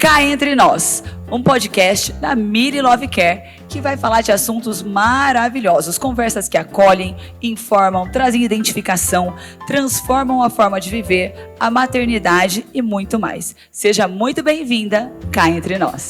Cá Entre Nós, um podcast da Mili Love Care que vai falar de assuntos maravilhosos, conversas que acolhem, informam, trazem identificação, transformam a forma de viver, a maternidade e muito mais. Seja muito bem-vinda, Cá Entre Nós.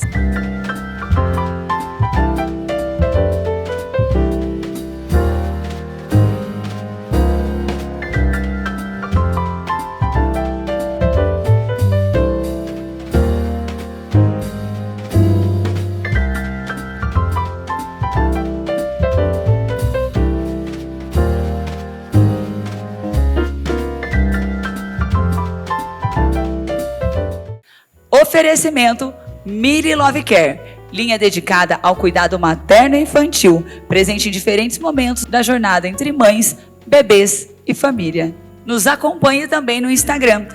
Oferecimento Mili Love Care, linha dedicada ao cuidado materno e infantil, presente em diferentes momentos da jornada entre mães, bebês e família. Nos acompanhe também no Instagram,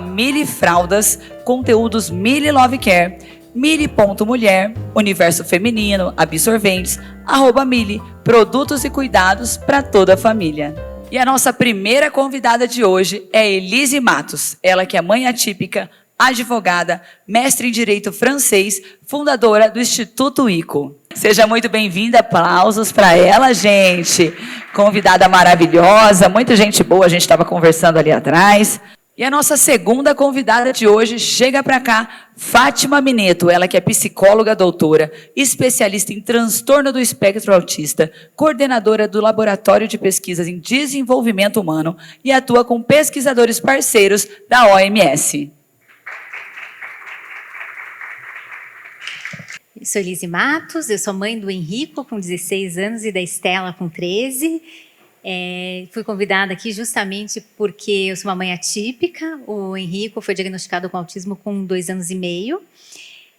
@milifraldas, conteúdos Mili Love Care, mili.mulher, universo feminino, absorventes, @mili, produtos e cuidados para toda a família. E a nossa primeira convidada de hoje é Elise Matos, ela que é mãe atípica, advogada, mestre em Direito Francês, fundadora do Instituto ICO. Seja muito bem-vinda, aplausos para ela, gente. Convidada maravilhosa, muita gente boa, a gente estava conversando ali atrás. E a nossa segunda convidada de hoje chega para cá, Fátima Mineto, ela que é psicóloga doutora, especialista em transtorno do espectro autista, coordenadora do Laboratório de Pesquisas em Desenvolvimento Humano e atua com pesquisadores parceiros da OMS. Eu sou Elise Matos, eu sou mãe do Henrico, com 16 anos, e da Estela, com 13. Fui convidada aqui justamente porque eu sou uma mãe atípica. O Henrico foi diagnosticado com autismo com 2 anos e meio.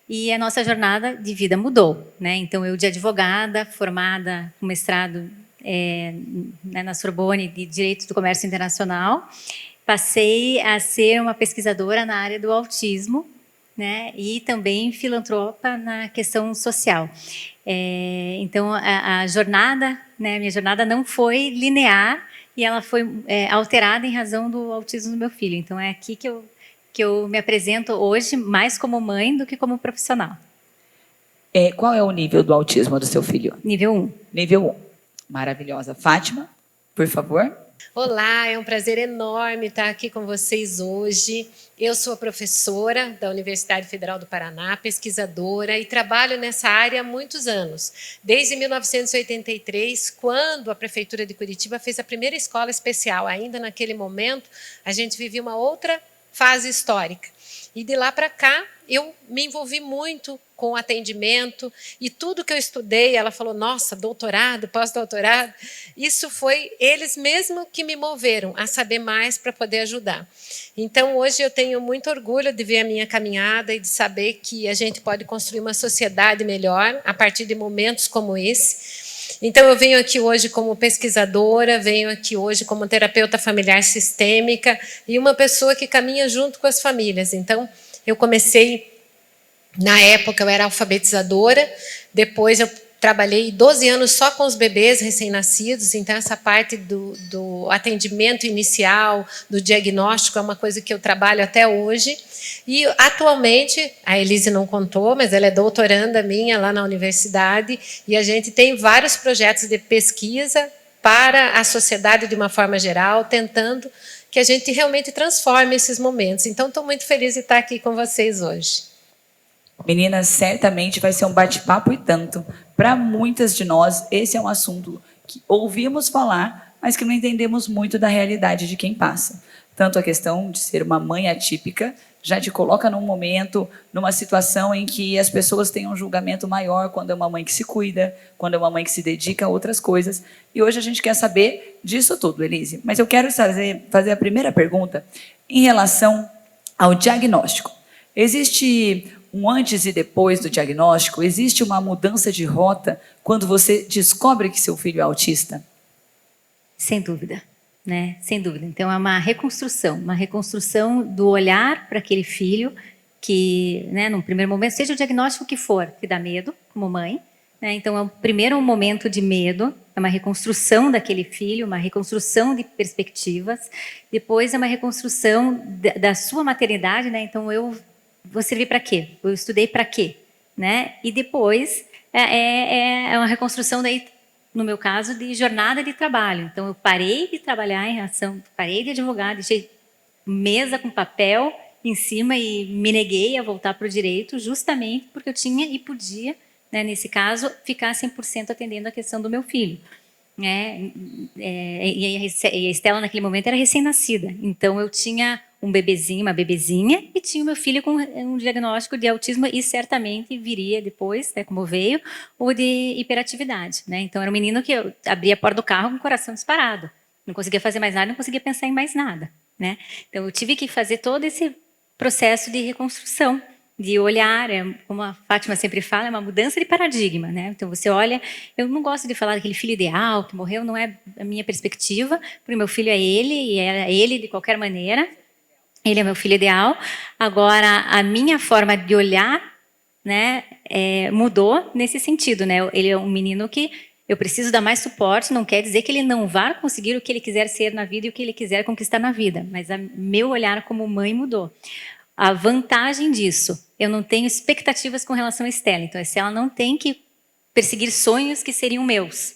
E a nossa jornada de vida mudou, né? Então, eu de advogada, formada com mestrado na Sorbonne de Direito do Comércio Internacional, passei a ser uma pesquisadora na área do autismo, né, e também filantropa na questão social. Então, a jornada, né, minha jornada não foi linear e ela foi alterada em razão do autismo do meu filho. Então, é aqui que eu me apresento hoje mais como mãe do que como profissional. Qual é o nível do autismo do seu filho? Nível 1. Nível 1. Maravilhosa. Fátima, por favor. Olá, é um prazer enorme estar aqui com vocês hoje. Eu sou professora da Universidade Federal do Paraná, pesquisadora, e trabalho nessa área há muitos anos. Desde 1983, quando a Prefeitura de Curitiba fez a primeira escola especial. Ainda naquele momento, a gente vivia uma outra fase histórica. E de lá para cá, eu me envolvi muito com o atendimento e tudo que eu estudei, ela falou, nossa, doutorado, pós-doutorado, isso foi eles mesmos que me moveram a saber mais para poder ajudar. Então, hoje eu tenho muito orgulho de ver a minha caminhada e de saber que a gente pode construir uma sociedade melhor a partir de momentos como esse. Então, eu venho aqui hoje como pesquisadora, venho aqui hoje como terapeuta familiar sistêmica e uma pessoa que caminha junto com as famílias. Então, eu comecei, na época eu era alfabetizadora, depois eu trabalhei 12 anos só com os bebês recém-nascidos, então essa parte do atendimento inicial, do diagnóstico, é uma coisa que eu trabalho até hoje. E atualmente, a Elise não contou, mas ela é doutoranda minha lá na universidade, e a gente tem vários projetos de pesquisa para a sociedade de uma forma geral, tentando que a gente realmente transforme esses momentos. Então, estou muito feliz de estar aqui com vocês hoje. Meninas, certamente vai ser um bate-papo e tanto. Para muitas de nós, esse é um assunto que ouvimos falar, mas que não entendemos muito da realidade de quem passa. Tanto a questão de ser uma mãe atípica já te coloca num momento, numa situação em que as pessoas têm um julgamento maior quando é uma mãe que se cuida, quando é uma mãe que se dedica a outras coisas. E hoje a gente quer saber disso tudo, Elise. Mas eu quero fazer a primeira pergunta em relação ao diagnóstico. Existe um antes e depois do diagnóstico? Existe uma mudança de rota quando você descobre que seu filho é autista? Sem dúvida, né? Sem dúvida. Então, é uma reconstrução do olhar para aquele filho que, né, num primeiro momento, seja o diagnóstico que for, que dá medo, como mãe, né? Então, é o primeiro momento de medo, é uma reconstrução daquele filho, uma reconstrução de perspectivas. Depois, é uma reconstrução da sua maternidade, né? Então, eu vou servir para quê? Eu estudei para quê? Né? E depois é uma reconstrução daí, no meu caso, de jornada de trabalho. Então, eu parei de trabalhar em relação, parei de advogar, deixei mesa com papel em cima e me neguei a voltar para o direito, justamente porque eu tinha e podia, né, nesse caso, ficar 100% atendendo a questão do meu filho. E a Estela, naquele momento, era recém-nascida. Então, eu tinha um bebezinho, uma bebezinha, e tinha o meu filho com um diagnóstico de autismo e certamente viria depois, né, como veio, o de hiperatividade. Né? Então, era um menino que eu abria a porta do carro com o coração disparado. Não conseguia fazer mais nada, não conseguia pensar em mais nada. Né? Então, eu tive que fazer todo esse processo de reconstrução, de olhar, como a Fátima sempre fala, é uma mudança de paradigma, né? Então você olha, eu não gosto de falar daquele filho ideal que morreu, não é a minha perspectiva, porque meu filho é ele, e é ele de qualquer maneira, ele é meu filho ideal. Agora, a minha forma de olhar, né, mudou nesse sentido, né? Ele é um menino que eu preciso dar mais suporte, não quer dizer que ele não vá conseguir o que ele quiser ser na vida e o que ele quiser conquistar na vida, mas meu olhar como mãe mudou. A vantagem disso, eu não tenho expectativas com relação a Estela. Então, a Estela não tem que perseguir sonhos que seriam meus,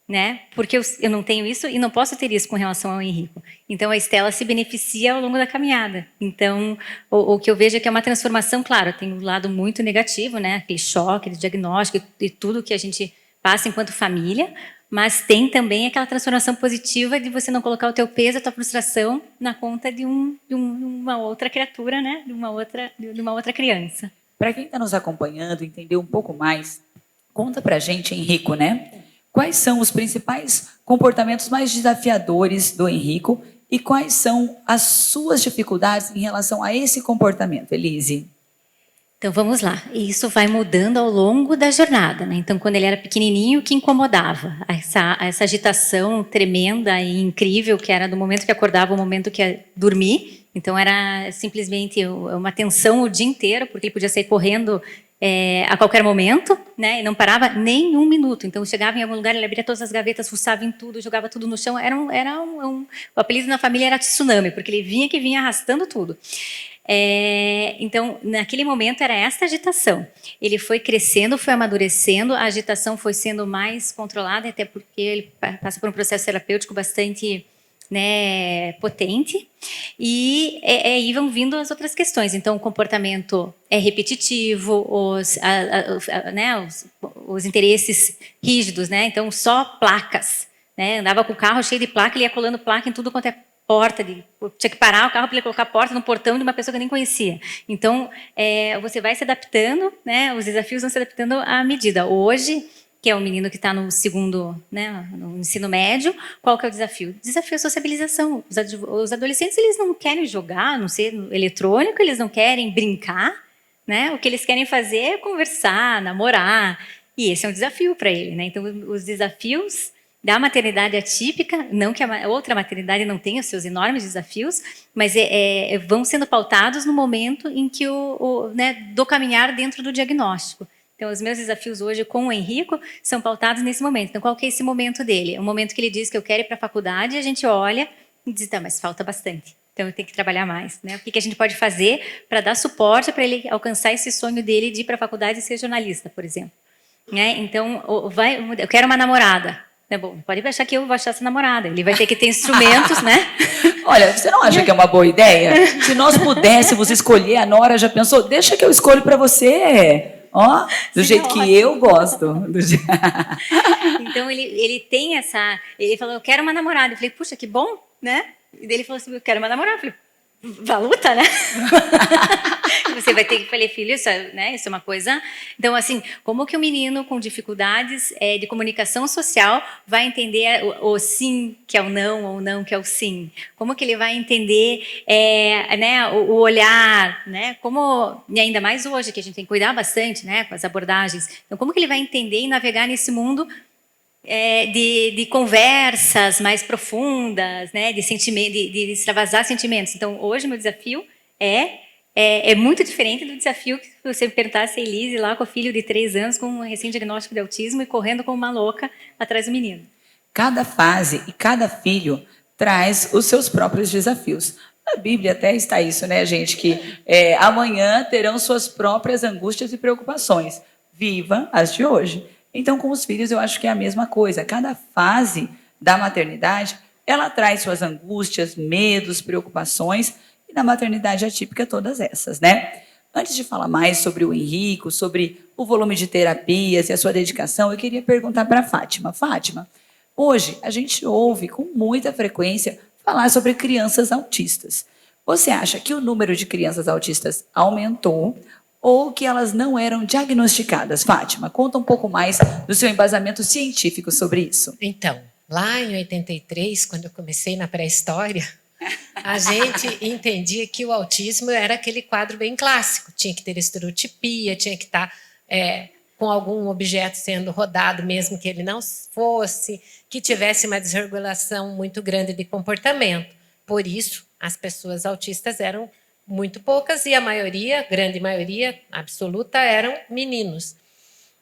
né? Porque eu não tenho isso e não posso ter isso com relação ao Henrico. Então, a Estela se beneficia ao longo da caminhada. Então, o que eu vejo é que é uma transformação, claro, tem um lado muito negativo, né? Aquele choque, aquele diagnóstico e tudo que a gente passa enquanto família, mas tem também aquela transformação positiva de você não colocar o teu peso, a tua frustração na conta de uma outra criatura, né? De uma outra criança. Para quem está nos acompanhando, entender um pouco mais, conta para a gente, Henrico, né? Quais são os principais comportamentos mais desafiadores do Henrico e quais são as suas dificuldades em relação a esse comportamento, Elise? Então, vamos lá. Isso vai mudando ao longo da jornada, né? Então, quando ele era pequenininho, o que incomodava? Essa agitação tremenda e incrível, que era do momento que acordava ao momento que ia dormir. Então, era simplesmente uma tensão o dia inteiro, porque ele podia sair correndo a qualquer momento, né? E não parava nem um minuto. Então, chegava em algum lugar, ele abria todas as gavetas, fuçava em tudo, jogava tudo no chão. O apelido na família era tsunami, porque ele vinha arrastando tudo. Então, naquele momento era esta agitação. Ele foi crescendo, foi amadurecendo, a agitação foi sendo mais controlada, até porque ele passa por um processo terapêutico bastante, né, potente, e aí vão vindo as outras questões. Então, o comportamento é repetitivo, os interesses rígidos, né? Então, só placas, né? Andava com o carro cheio de placa, ele ia colando placa em tudo quanto é porta, tinha que parar o carro para ele colocar a porta no portão de uma pessoa que eu nem conhecia. Então, você vai se adaptando, né? Os desafios vão se adaptando à medida. Hoje, que é o menino que está no segundo, né, no ensino médio, qual que é o desafio? O desafio é a sociabilização. Os adolescentes, eles não querem jogar, não sei, eletrônico, eles não querem brincar, né? O que eles querem fazer é conversar, namorar, e esse é um desafio para ele, né? Então, os desafios da maternidade atípica, não que a outra maternidade não tenha os seus enormes desafios, mas vão sendo pautados no momento em que do caminhar dentro do diagnóstico. Então, os meus desafios hoje com o Henrico são pautados nesse momento. Então, qual que é esse momento dele? É o momento que ele diz que eu quero ir para a faculdade e a gente olha e diz, tá, mas falta bastante. Então, eu tenho que trabalhar mais. Né? O que a gente pode fazer para dar suporte para ele alcançar esse sonho dele de ir para a faculdade e ser jornalista, por exemplo. Né? Então, eu quero uma namorada. É bom, pode achar que eu vou achar essa namorada. Ele vai ter que ter instrumentos, né? Olha, você não acha que é uma boa ideia? Se nós pudéssemos escolher, a Nora já pensou, deixa que eu escolho para você. Ó, do jeito que eu gosto. Então, ele tem essa... Ele falou, eu quero uma namorada. Eu falei, puxa, que bom, né? E ele falou assim, eu quero uma namorada. Eu falei, valuta, né? Você vai ter que falar, filho, isso é uma coisa... Então, assim, como que o menino com dificuldades de comunicação social vai entender o sim que é o não, ou o não que é o sim? Como que ele vai entender o olhar, né? Como, e ainda mais hoje, que a gente tem que cuidar bastante, né, com as abordagens. Então, como que ele vai entender e navegar nesse mundo de conversas mais profundas, né, de extravasar sentimentos. Então, hoje, meu desafio é muito diferente do desafio que você me perguntasse a Elise lá com o filho de 3 anos, com um recém-diagnóstico de autismo e correndo como uma louca atrás do menino. Cada fase e cada filho traz os seus próprios desafios. Na Bíblia até está isso, né, gente? Que amanhã terão suas próprias angústias e preocupações. Viva as de hoje. Então, com os filhos, eu acho que é a mesma coisa. Cada fase da maternidade, ela traz suas angústias, medos, preocupações, e na maternidade atípica, todas essas, né? Antes de falar mais sobre o Henrico, sobre o volume de terapias e a sua dedicação, eu queria perguntar para a Fátima. Fátima, hoje a gente ouve com muita frequência falar sobre crianças autistas. Você acha que o número de crianças autistas aumentou ou que elas não eram diagnosticadas? Fátima, conta um pouco mais do seu embasamento científico sobre isso. Então, lá em 83, quando eu comecei na pré-história, a gente entendia que o autismo era aquele quadro bem clássico. Tinha que ter estereotipia, tinha que estar com algum objeto sendo rodado, mesmo que ele não fosse, que tivesse uma desregulação muito grande de comportamento. Por isso, as pessoas autistas eram muito poucas e a maioria, grande maioria absoluta, eram meninos.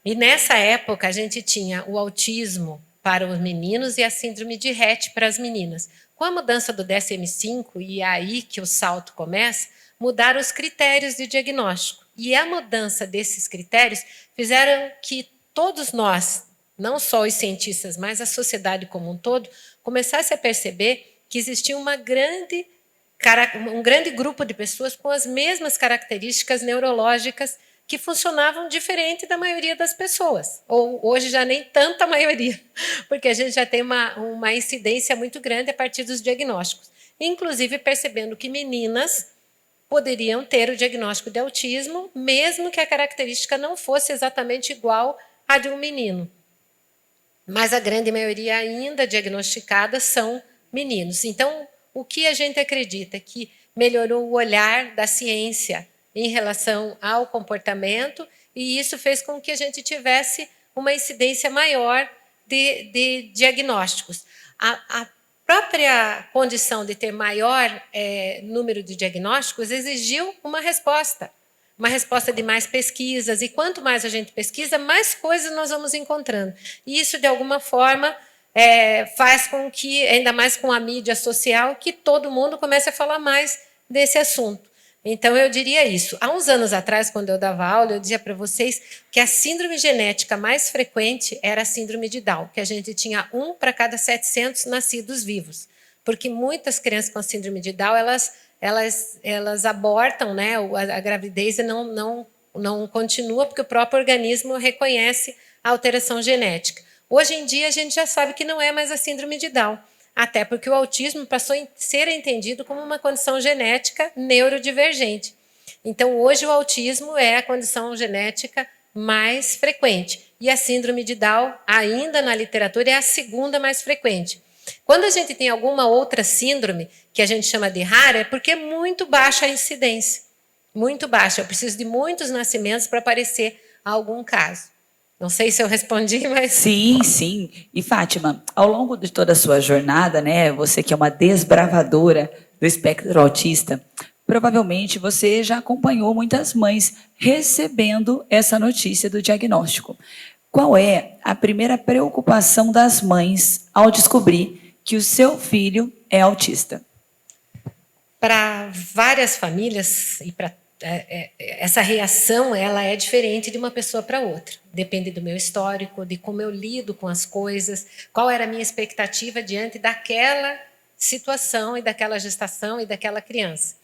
E nessa época a gente tinha o autismo para os meninos e a síndrome de Rett para as meninas. Com a mudança do DSM-5, e é aí que o salto começa, mudaram os critérios de diagnóstico. E a mudança desses critérios fizeram que todos nós, não só os cientistas, mas a sociedade como um todo, começasse a perceber que existia um grande grupo de pessoas com as mesmas características neurológicas que funcionavam diferente da maioria das pessoas. Ou hoje já nem tanta maioria, porque a gente já tem uma incidência muito grande a partir dos diagnósticos. Inclusive percebendo que meninas poderiam ter o diagnóstico de autismo, mesmo que a característica não fosse exatamente igual à de um menino. Mas a grande maioria ainda diagnosticada são meninos. Então, o que a gente acredita? Que melhorou o olhar da ciência em relação ao comportamento, e isso fez com que a gente tivesse uma incidência maior de diagnósticos. A própria condição de ter maior número de diagnósticos exigiu uma resposta de mais pesquisas, e quanto mais a gente pesquisa, mais coisas nós vamos encontrando. E isso, de alguma forma, faz com que, ainda mais com a mídia social, que todo mundo comece a falar mais desse assunto. Então, eu diria isso. Há uns anos atrás, quando eu dava aula, eu dizia para vocês que a síndrome genética mais frequente era a síndrome de Down, que a gente tinha 1 para cada 700 nascidos vivos. Porque muitas crianças com a síndrome de Down, elas abortam, né? A gravidez não continua, porque o próprio organismo reconhece a alteração genética. Hoje em dia, a gente já sabe que não é mais a síndrome de Down. Até porque o autismo passou a ser entendido como uma condição genética neurodivergente. Então, hoje o autismo é a condição genética mais frequente. E a síndrome de Down, ainda na literatura, é a segunda mais frequente. Quando a gente tem alguma outra síndrome, que a gente chama de rara, é porque é muito baixa a incidência. Muito baixa. Eu preciso de muitos nascimentos para aparecer algum caso. Não sei se eu respondi, mas... Sim, sim. E Fátima, ao longo de toda a sua jornada, né, você que é uma desbravadora do espectro autista, provavelmente você já acompanhou muitas mães recebendo essa notícia do diagnóstico. Qual é a primeira preocupação das mães ao descobrir que o seu filho é autista? Para várias famílias e para essa reação, ela é diferente de uma pessoa para outra. Depende do meu histórico, de como eu lido com as coisas, qual era a minha expectativa diante daquela situação e daquela gestação e daquela criança.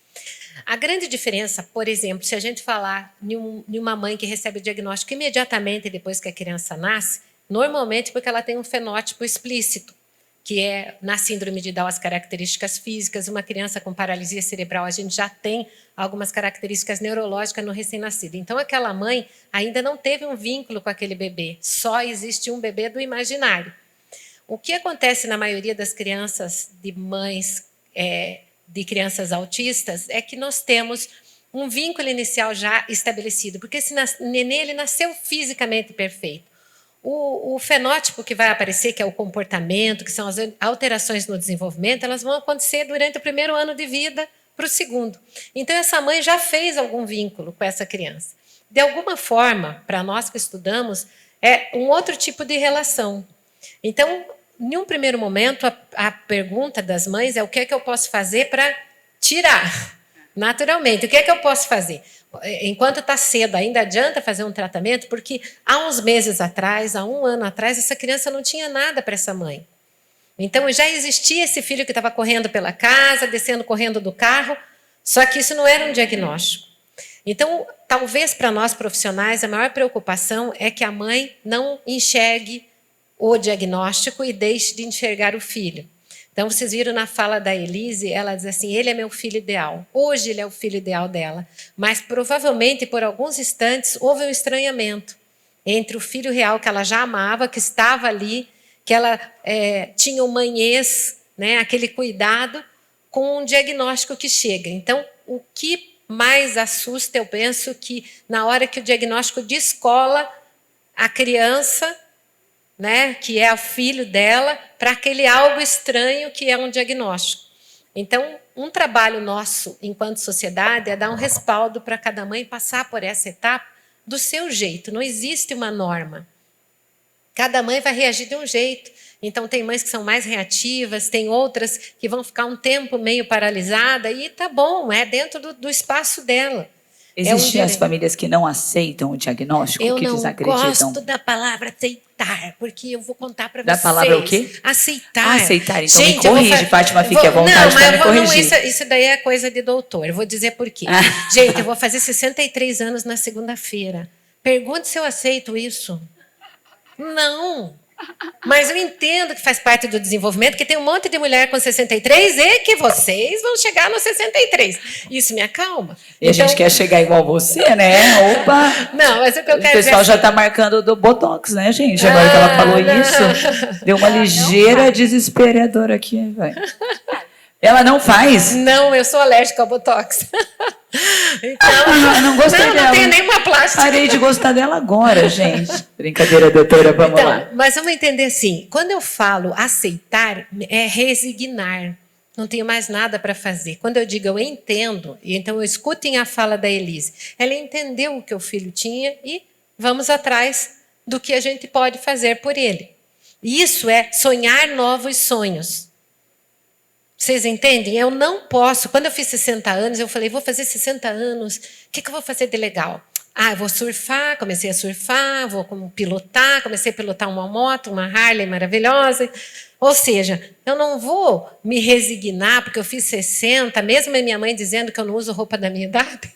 A grande diferença, por exemplo, se a gente falar de uma mãe que recebe o diagnóstico imediatamente depois que a criança nasce, normalmente porque ela tem um fenótipo explícito, que é, na síndrome de Down, as características físicas. Uma criança com paralisia cerebral, a gente já tem algumas características neurológicas no recém-nascido. Então, aquela mãe ainda não teve um vínculo com aquele bebê, só existe um bebê do imaginário. O que acontece na maioria das crianças de mães de crianças autistas é que nós temos um vínculo inicial já estabelecido, porque esse nenê ele nasceu fisicamente perfeito. O fenótipo que vai aparecer, que é o comportamento, que são as alterações no desenvolvimento, elas vão acontecer durante o primeiro ano de vida para o segundo. Então, essa mãe já fez algum vínculo com essa criança. De alguma forma, para nós que estudamos, é um outro tipo de relação. Então, em um primeiro momento, a pergunta das mães é: o que é que eu posso fazer para tirar, naturalmente. O que é que eu posso fazer? Enquanto está cedo, ainda adianta fazer um tratamento, porque há uns meses atrás, há 1 ano atrás, essa criança não tinha nada para essa mãe. Então, já existia esse filho que estava correndo pela casa, descendo correndo do carro, só que isso não era um diagnóstico. Então, talvez para nós profissionais, a maior preocupação é que a mãe não enxergue o diagnóstico e deixe de enxergar o filho. Então, vocês viram na fala da Elise, ela diz assim, ele é meu filho ideal. Hoje ele é o filho ideal dela. Mas, provavelmente, por alguns instantes, houve um estranhamento entre o filho real que ela já amava, que estava ali, que ela tinha humanhez, né, aquele cuidado, com um diagnóstico que chega. Então, o que mais assusta, eu penso que na hora que o diagnóstico descola a criança, né, que é o filho dela, para aquele algo estranho que é um diagnóstico. Então, um trabalho nosso, enquanto sociedade, é dar um respaldo para cada mãe passar por essa etapa do seu jeito. Não existe uma norma. Cada mãe vai reagir de um jeito. Então, tem mães que são mais reativas, tem outras que vão ficar um tempo meio paralisada, e tá bom, é dentro do espaço dela. Existem as famílias que não aceitam o diagnóstico, eu que não desacreditam? gosto da palavra aceitar, porque eu vou contar para vocês. Da palavra o quê? Aceitar. Aceitar. Então, gente, me corrige, Fátima, fique à vontade para me corrigir. Isso daí é coisa de doutor. Eu vou dizer por quê. Gente, eu vou fazer 63 anos na segunda-feira. Pergunte se eu aceito isso. Não. Mas eu entendo que faz parte do desenvolvimento, que tem um monte de mulher com 63 e que vocês vão chegar nos 63. Isso me acalma. E a gente quer chegar igual você, né? Opa! Não, mas o que eu quero dizer... O pessoal já está marcando do Botox, né, gente? Agora que ela falou isso, deu uma ligeira desesperadora aqui, vai. Ela não faz? Não, eu sou alérgica ao Botox. Então, não gostei dela. Não tenho nenhuma plástica. Parei de gostar dela agora, gente. Brincadeira, doutora, vamos lá. Mas vamos entender assim, quando eu falo aceitar, é resignar. Não tenho mais nada para fazer. Quando eu digo eu entendo, então escutem a fala da Elise. Ela entendeu o que o filho tinha e vamos atrás do que a gente pode fazer por ele. Isso é sonhar novos sonhos. Vocês entendem? Eu não posso. Quando eu fiz 60 anos, eu falei, vou fazer 60 anos, o que eu vou fazer de legal? Eu vou surfar, comecei a surfar, vou pilotar, comecei a pilotar uma moto, uma Harley maravilhosa. Ou seja, eu não vou me resignar, porque eu fiz 60, mesmo a minha mãe dizendo que eu não uso roupa da minha idade,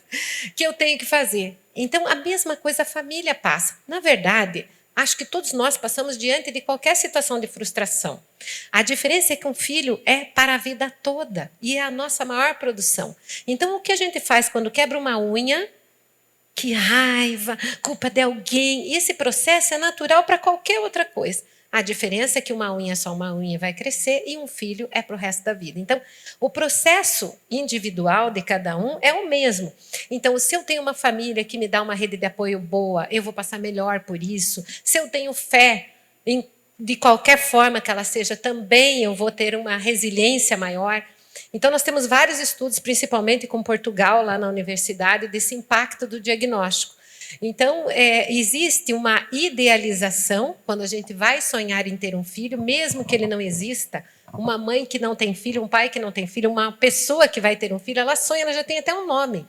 que eu tenho que fazer. Então, a mesma coisa a família passa. Na verdade, acho que todos nós passamos diante de qualquer situação de frustração. A diferença é que um filho é para a vida toda e é a nossa maior produção. Então, o que a gente faz quando quebra uma unha? Que raiva, culpa de alguém. E esse processo é natural para qualquer outra coisa. A diferença é que uma unha é só uma unha, vai crescer, e um filho é para o resto da vida. Então, o processo individual de cada um é o mesmo. Então, se eu tenho uma família que me dá uma rede de apoio boa, eu vou passar melhor por isso. Se eu tenho fé, de qualquer forma que ela seja, também eu vou ter uma resiliência maior. Então, nós temos vários estudos, principalmente com Portugal, lá na universidade, desse impacto do diagnóstico. Então, existe uma idealização, quando a gente vai sonhar em ter um filho, mesmo que ele não exista, uma mãe que não tem filho, um pai que não tem filho, uma pessoa que vai ter um filho, ela sonha, ela já tem até um nome,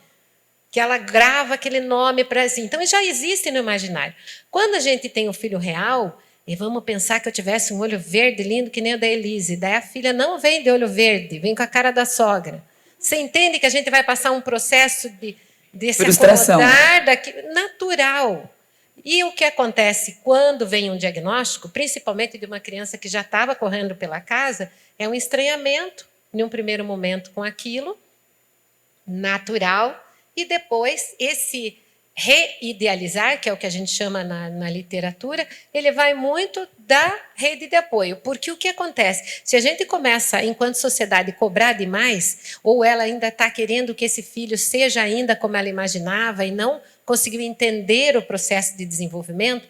que ela grava aquele nome para assim. Então, já existe no imaginário. Quando a gente tem um filho real, e vamos pensar que eu tivesse um olho verde lindo que nem o da Elise, daí a filha não vem de olho verde, vem com a cara da sogra. Você entende que a gente vai passar um processo de se acomodar natural. E o que acontece quando vem um diagnóstico, principalmente de uma criança que já estava correndo pela casa, é um estranhamento, em um primeiro momento, com aquilo, natural, e depois esse reidealizar, que é o que a gente chama na literatura, ele vai muito da rede de apoio. Porque o que acontece? Se a gente começa, enquanto sociedade, cobrar demais, ou ela ainda está querendo que esse filho seja ainda como ela imaginava e não conseguiu entender o processo de desenvolvimento,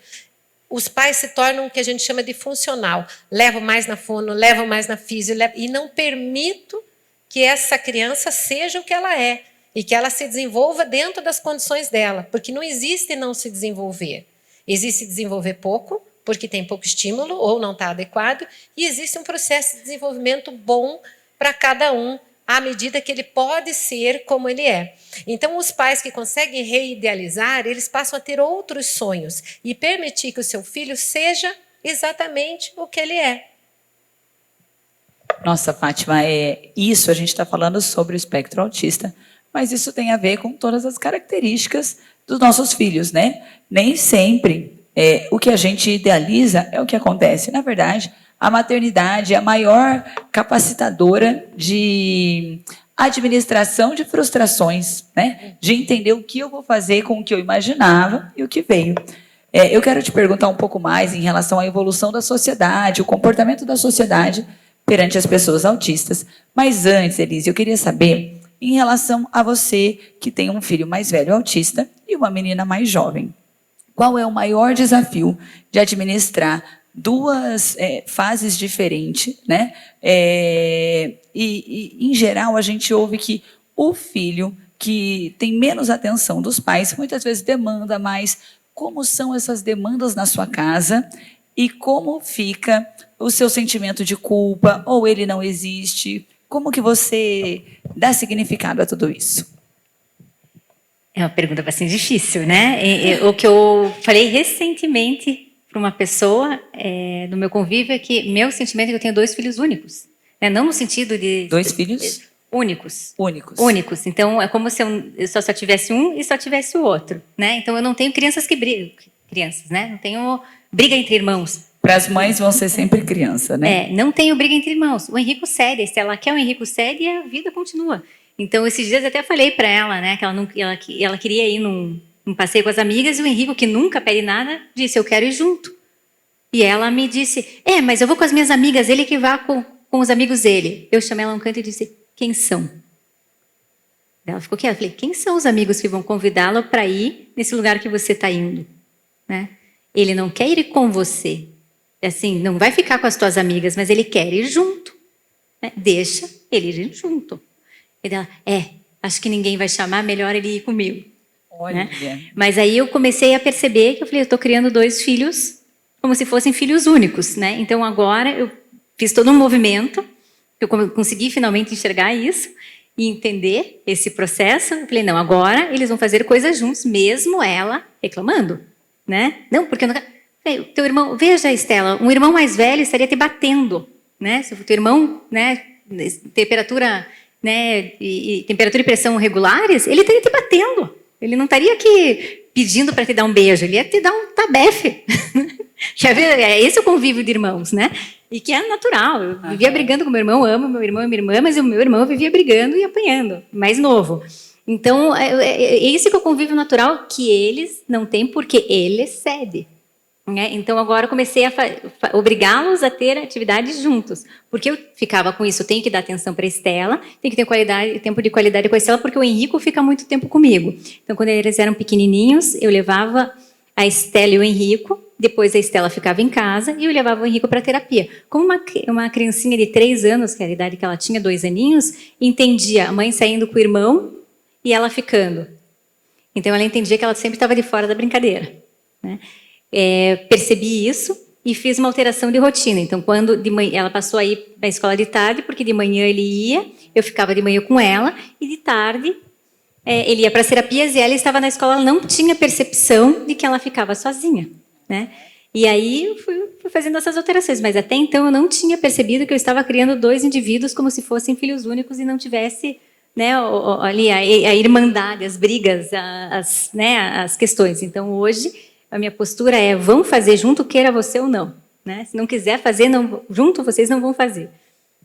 os pais se tornam o que a gente chama de funcional. Levo mais na fono, levo mais na físio, e não permito que essa criança seja o que ela é. E que ela se desenvolva dentro das condições dela. Porque não existe não se desenvolver. Existe desenvolver pouco, porque tem pouco estímulo ou não está adequado. E existe um processo de desenvolvimento bom para cada um à medida que ele pode ser como ele é. Então, os pais que conseguem reidealizar, eles passam a ter outros sonhos e permitir que o seu filho seja exatamente o que ele é. Nossa, Fátima, isso a gente está falando sobre o espectro autista, mas isso tem a ver com todas as características dos nossos filhos, né? Nem sempre o que a gente idealiza é o que acontece. Na verdade, a maternidade é a maior capacitadora de administração de frustrações, né? De entender o que eu vou fazer com o que eu imaginava e o que veio. Eu quero te perguntar um pouco mais em relação à evolução da sociedade, o comportamento da sociedade perante as pessoas autistas. Mas antes, Elise, eu queria saber, em relação a você que tem um filho mais velho autista e uma menina mais jovem, qual é o maior desafio de administrar duas fases diferentes, né? Em geral, a gente ouve que o filho que tem menos atenção dos pais, muitas vezes demanda mais. Como são essas demandas na sua casa e como fica o seu sentimento de culpa, ou ele não existe? Como que você dá significado a tudo isso? É uma pergunta bastante difícil, né? O que eu falei recentemente para uma pessoa no meu convívio é que meu sentimento é que eu tenho 2 filhos únicos. Né? Não no sentido de... 2 filhos? Únicos. Únicos. Únicos. Então, é como se eu só tivesse um e só tivesse o outro. Né? Então, eu não tenho crianças que brigam. Crianças, né? Não tenho briga entre irmãos. Para as mães vão ser sempre criança, né? Não tenho briga entre irmãos. O Henrico cede, a Estela quer o Henrico cede e a vida continua. Então, esses dias eu até falei para ela, né? Que ela queria ir num passeio com as amigas e o Henrico, que nunca pede nada, disse, eu quero ir junto. E ela me disse, mas eu vou com as minhas amigas, ele que vá com os amigos dele. Eu chamei ela num canto e disse, quem são? Ela ficou quieta. Eu falei, quem são os amigos que vão convidá-lo para ir nesse lugar que você está indo? Né? Ele não quer ir com você. Assim, não vai ficar com as tuas amigas, mas ele quer ir junto. Né? Deixa ele ir junto. E ela, acho que ninguém vai chamar, melhor ele ir comigo. Olha. Né? Mas aí eu comecei a perceber que eu falei, eu estou criando 2 filhos como se fossem filhos únicos. Né? Então agora eu fiz todo um movimento, eu consegui finalmente enxergar isso e entender esse processo. Eu falei, não, agora eles vão fazer coisas juntos, mesmo ela reclamando. Né? Não, porque eu não... Teu irmão, veja, Estela, um irmão mais velho estaria te batendo. Né? Se o teu irmão, né, temperatura, né, temperatura e pressão regulares, ele estaria te batendo. Ele não estaria aqui pedindo para te dar um beijo, ele ia te dar um tabefe. Esse é o convívio de irmãos, né? E que é natural. Eu vivia brigando com meu irmão, amo meu irmão e minha irmã, mas o meu irmão vivia brigando e apanhando, mais novo. Então, esse que é o convívio natural que eles não têm, porque ele cede. Né? Então, agora eu comecei a obrigá-los a ter atividades juntos. Porque eu ficava com isso, eu tenho que dar atenção para a Estela, tenho que ter tempo de qualidade com a Estela, porque o Henrico fica muito tempo comigo. Então, quando eles eram pequenininhos, eu levava a Estela e o Henrico, depois a Estela ficava em casa e eu levava o Henrico para terapia. Como uma criancinha de 3 anos, que era a idade que ela tinha, 2 aninhos, entendia a mãe saindo com o irmão e ela ficando. Então, ela entendia que ela sempre estava de fora da brincadeira. Né? Percebi isso e fiz uma alteração de rotina. Então, quando de manhã, ela passou a ir na escola de tarde, porque de manhã ele ia, eu ficava de manhã com ela, e de tarde ele ia para as terapias e ela estava na escola, ela não tinha percepção de que ela ficava sozinha. Né? E aí eu fui fazendo essas alterações, mas até então eu não tinha percebido que eu estava criando 2 indivíduos como se fossem filhos únicos e não tivesse, né, ali a irmandade, as brigas, as questões. Então, hoje, a minha postura é, vão fazer junto, queira você ou não. Né? Se não quiser fazer junto, vocês não vão fazer.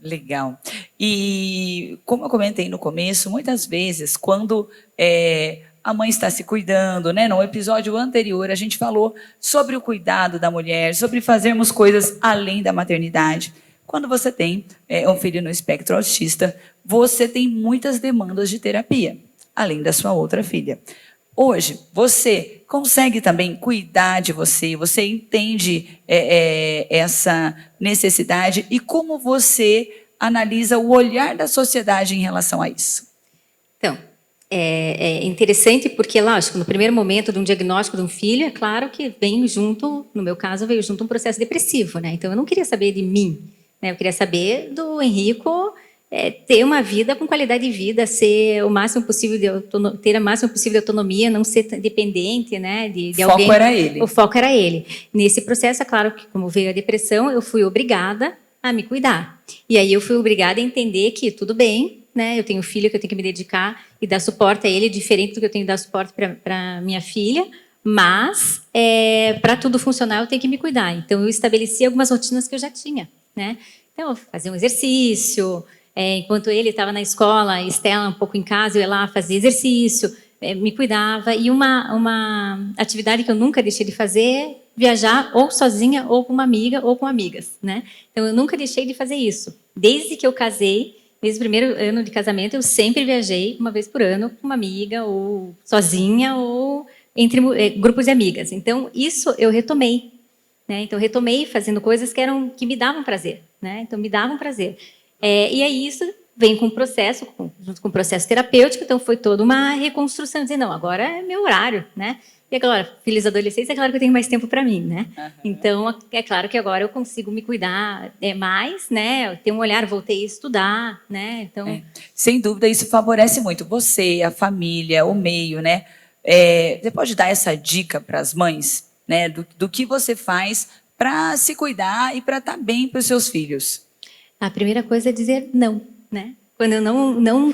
Legal. E como eu comentei no começo, muitas vezes, quando a mãe está se cuidando, né? No episódio anterior, a gente falou sobre o cuidado da mulher, sobre fazermos coisas além da maternidade. Quando você tem um filho no espectro autista, você tem muitas demandas de terapia, além da sua outra filha. Hoje, você consegue também cuidar de você? Você entende essa necessidade? E como você analisa o olhar da sociedade em relação a isso? Então, é interessante porque, lógico, no primeiro momento de um diagnóstico de um filho, é claro que vem junto, no meu caso, veio junto um processo depressivo. Né? Então, eu não queria saber de mim. Né? Eu queria saber do Henrico ter uma vida com qualidade de vida, ser o máximo possível ter o máximo possível de autonomia, não ser dependente, né, de alguém. O foco era ele. O foco era ele. Nesse processo, é claro que como veio a depressão, eu fui obrigada a me cuidar. E aí eu fui obrigada a entender que tudo bem, né, eu tenho um filho que eu tenho que me dedicar e dar suporte a ele, diferente do que eu tenho que dar suporte para minha filha, mas para tudo funcionar eu tenho que me cuidar. Então eu estabeleci algumas rotinas que eu já tinha, né? Então, fazer um exercício, enquanto ele estava na escola, a Estela um pouco em casa, eu ia lá fazer exercício, me cuidava. E uma atividade que eu nunca deixei de fazer, viajar ou sozinha, ou com uma amiga, ou com amigas, né? Então, eu nunca deixei de fazer isso. Desde que eu casei, desde o primeiro ano de casamento, eu sempre viajei uma vez por ano com uma amiga, ou sozinha, ou entre grupos de amigas. Então, isso eu retomei. Né? Então, retomei fazendo coisas que me davam prazer. Né? Então, me davam prazer. E aí, isso vem com o processo, junto com o processo terapêutico, então foi toda uma reconstrução, dizer, não, agora é meu horário, né? E agora, filhos adolescentes, é claro que eu tenho mais tempo para mim, né? Uhum. Então, é claro que agora eu consigo me cuidar mais, né? Ter um olhar, voltei a estudar, né? Então... Sem dúvida, isso favorece muito você, a família, o meio, né? Você pode dar essa dica para as mães, né? Do que você faz para se cuidar e para estar bem para os seus filhos? A primeira coisa é dizer não, né? Quando eu não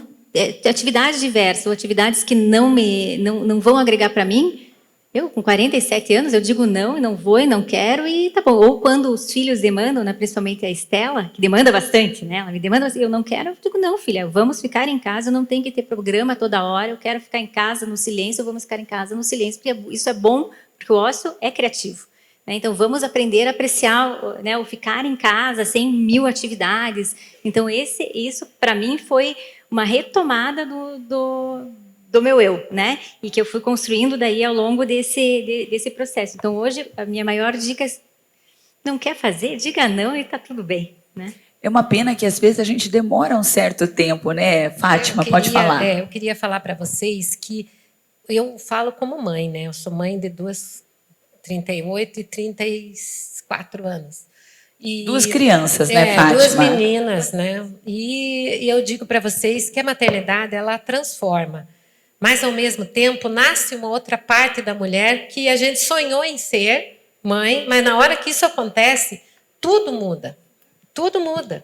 atividades diversas ou atividades que não vão agregar para mim, eu com 47 anos eu digo não, e não vou, e não quero, e tá bom. Ou quando os filhos demandam, né, principalmente a Estela, que demanda bastante, né? Ela me demanda assim, eu não quero, eu digo não, filha, vamos ficar em casa, não tem que ter programa toda hora, eu quero ficar em casa no silêncio, vamos ficar em casa no silêncio, porque isso é bom, porque o ócio é criativo. Então, vamos aprender a apreciar, né, o ficar em casa sem 1000 atividades. Então, isso para mim foi uma retomada do meu eu, né? E que eu fui construindo daí ao longo desse processo. Então, hoje, a minha maior dica é, não quer fazer? Diga não e está tudo bem, né? É uma pena que às vezes a gente demora um certo tempo, né, Fátima? Pode falar. Eu queria falar para vocês que eu falo como mãe, né? Eu sou mãe de 38 e 34 anos. E, 2 crianças, né, Fátima? 2 meninas, né? E eu digo para vocês que a maternidade, ela transforma. Mas, ao mesmo tempo, nasce uma outra parte da mulher que a gente sonhou em ser mãe, mas na hora que isso acontece, tudo muda. Tudo muda.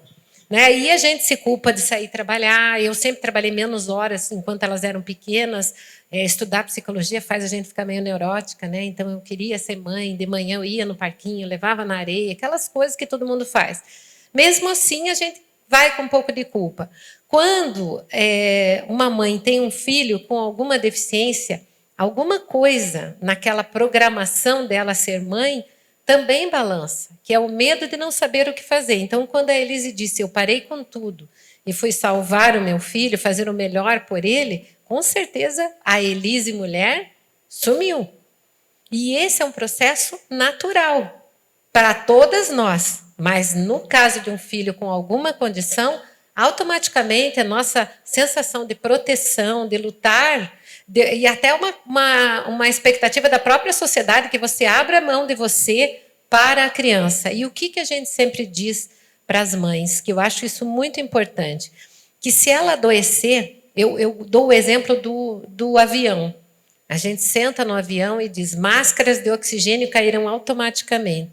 Né? E a gente se culpa de sair trabalhar. Eu sempre trabalhei menos horas enquanto elas eram pequenas. Estudar psicologia faz a gente ficar meio neurótica, né? Então eu queria ser mãe. De manhã eu ia no parquinho, levava na areia, aquelas coisas que todo mundo faz. Mesmo assim, a gente vai com um pouco de culpa. Quando uma mãe tem um filho com alguma deficiência, alguma coisa naquela programação dela ser mãe também balança, que é o medo de não saber o que fazer. Então, quando a Elise disse, eu parei com tudo e fui salvar o meu filho, fazer o melhor por ele, com certeza a Elise mulher sumiu. E esse é um processo natural para todas nós. Mas no caso de um filho com alguma condição, automaticamente a nossa sensação de proteção, de lutar, e até uma expectativa da própria sociedade que você abra a mão de você para a criança. E o que a gente sempre diz para as mães, que eu acho isso muito importante, que se ela adoecer, eu dou o exemplo do avião. A gente senta no avião e diz, máscaras de oxigênio cairão automaticamente.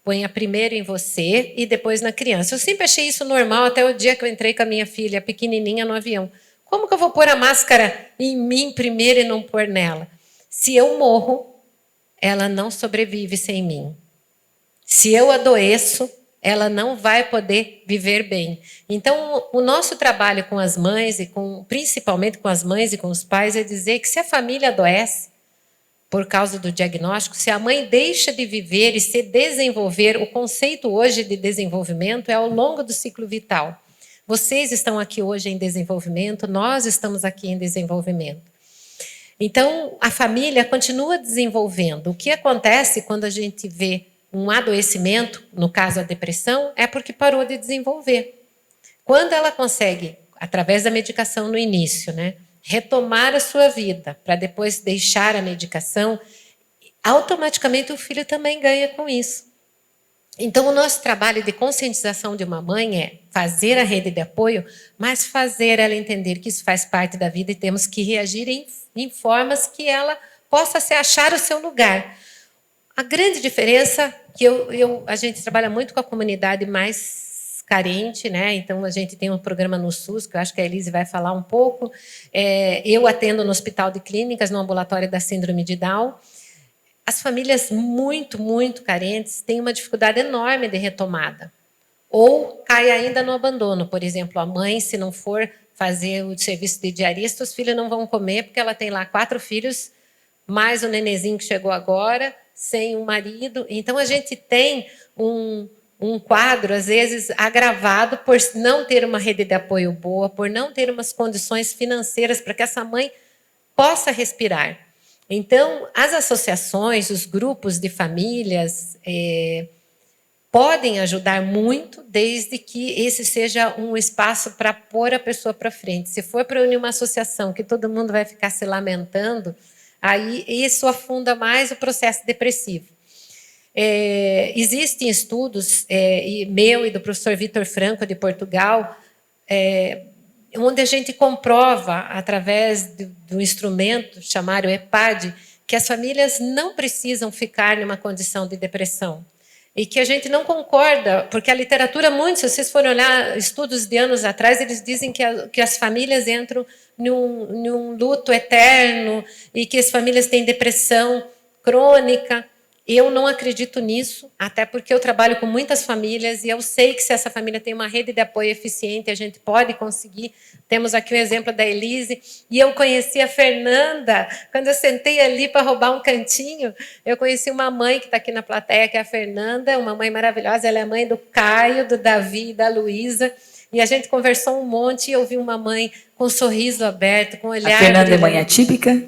Põe primeiro em você e depois na criança. Eu sempre achei isso normal até o dia que eu entrei com a minha filha pequenininha no avião. Como que eu vou pôr a máscara em mim primeiro e não pôr nela? Se eu morro, ela não sobrevive sem mim. Se eu adoeço, ela não vai poder viver bem. Então, o nosso trabalho com as mães, principalmente com as mães e com os pais, é dizer que se a família adoece, por causa do diagnóstico, se a mãe deixa de viver e se desenvolver, o conceito hoje de desenvolvimento é ao longo do ciclo vital. Vocês estão aqui hoje em desenvolvimento, nós estamos aqui em desenvolvimento. Então, a família continua desenvolvendo. O que acontece quando a gente vê um adoecimento, no caso a depressão, é porque parou de desenvolver. Quando ela consegue, através da medicação no início, né, retomar a sua vida, para depois deixar a medicação, automaticamente o filho também ganha com isso. Então, o nosso trabalho de conscientização de uma mãe é fazer a rede de apoio, mas fazer ela entender que isso faz parte da vida e temos que reagir em formas que ela possa se achar o seu lugar. A grande diferença que a gente trabalha muito com a comunidade mais carente, né? Então a gente tem um programa no SUS que eu acho que a Elise vai falar um pouco. Eu atendo no Hospital de Clínicas, no ambulatório da Síndrome de Down. As famílias muito, muito carentes têm uma dificuldade enorme de retomada. Ou cai ainda no abandono. Por exemplo, a mãe, se não for fazer o serviço de diarista, os filhos não vão comer porque ela tem lá 4 filhos, mais o nenenzinho que chegou agora, sem um marido. Então, a gente tem um quadro, às vezes, agravado por não ter uma rede de apoio boa, por não ter umas condições financeiras para que essa mãe possa respirar. Então, as associações, os grupos de famílias podem ajudar muito, desde que esse seja um espaço para pôr a pessoa para frente. Se for para unir uma associação que todo mundo vai ficar se lamentando, aí isso afunda mais o processo depressivo. Existem estudos, meu e do professor Vitor Franco, de Portugal, onde a gente comprova, através do instrumento chamado EPAD, que as famílias não precisam ficar numa condição de depressão. E que a gente não concorda, porque a literatura, muito, se vocês forem olhar estudos de anos atrás, eles dizem que as famílias entram num luto eterno e que as famílias têm depressão crônica. Eu não acredito nisso, até porque eu trabalho com muitas famílias e eu sei que se essa família tem uma rede de apoio eficiente, a gente pode conseguir. Temos aqui o exemplo da Elise. E eu conheci a Fernanda, quando eu sentei ali para roubar um cantinho, eu conheci uma mãe que está aqui na plateia, que é a Fernanda, uma mãe maravilhosa. Ela é mãe do Caio, do Davi e da Luísa. E a gente conversou um monte e eu vi uma mãe com um sorriso aberto, com um olhar... A Fernanda é mãe atípica?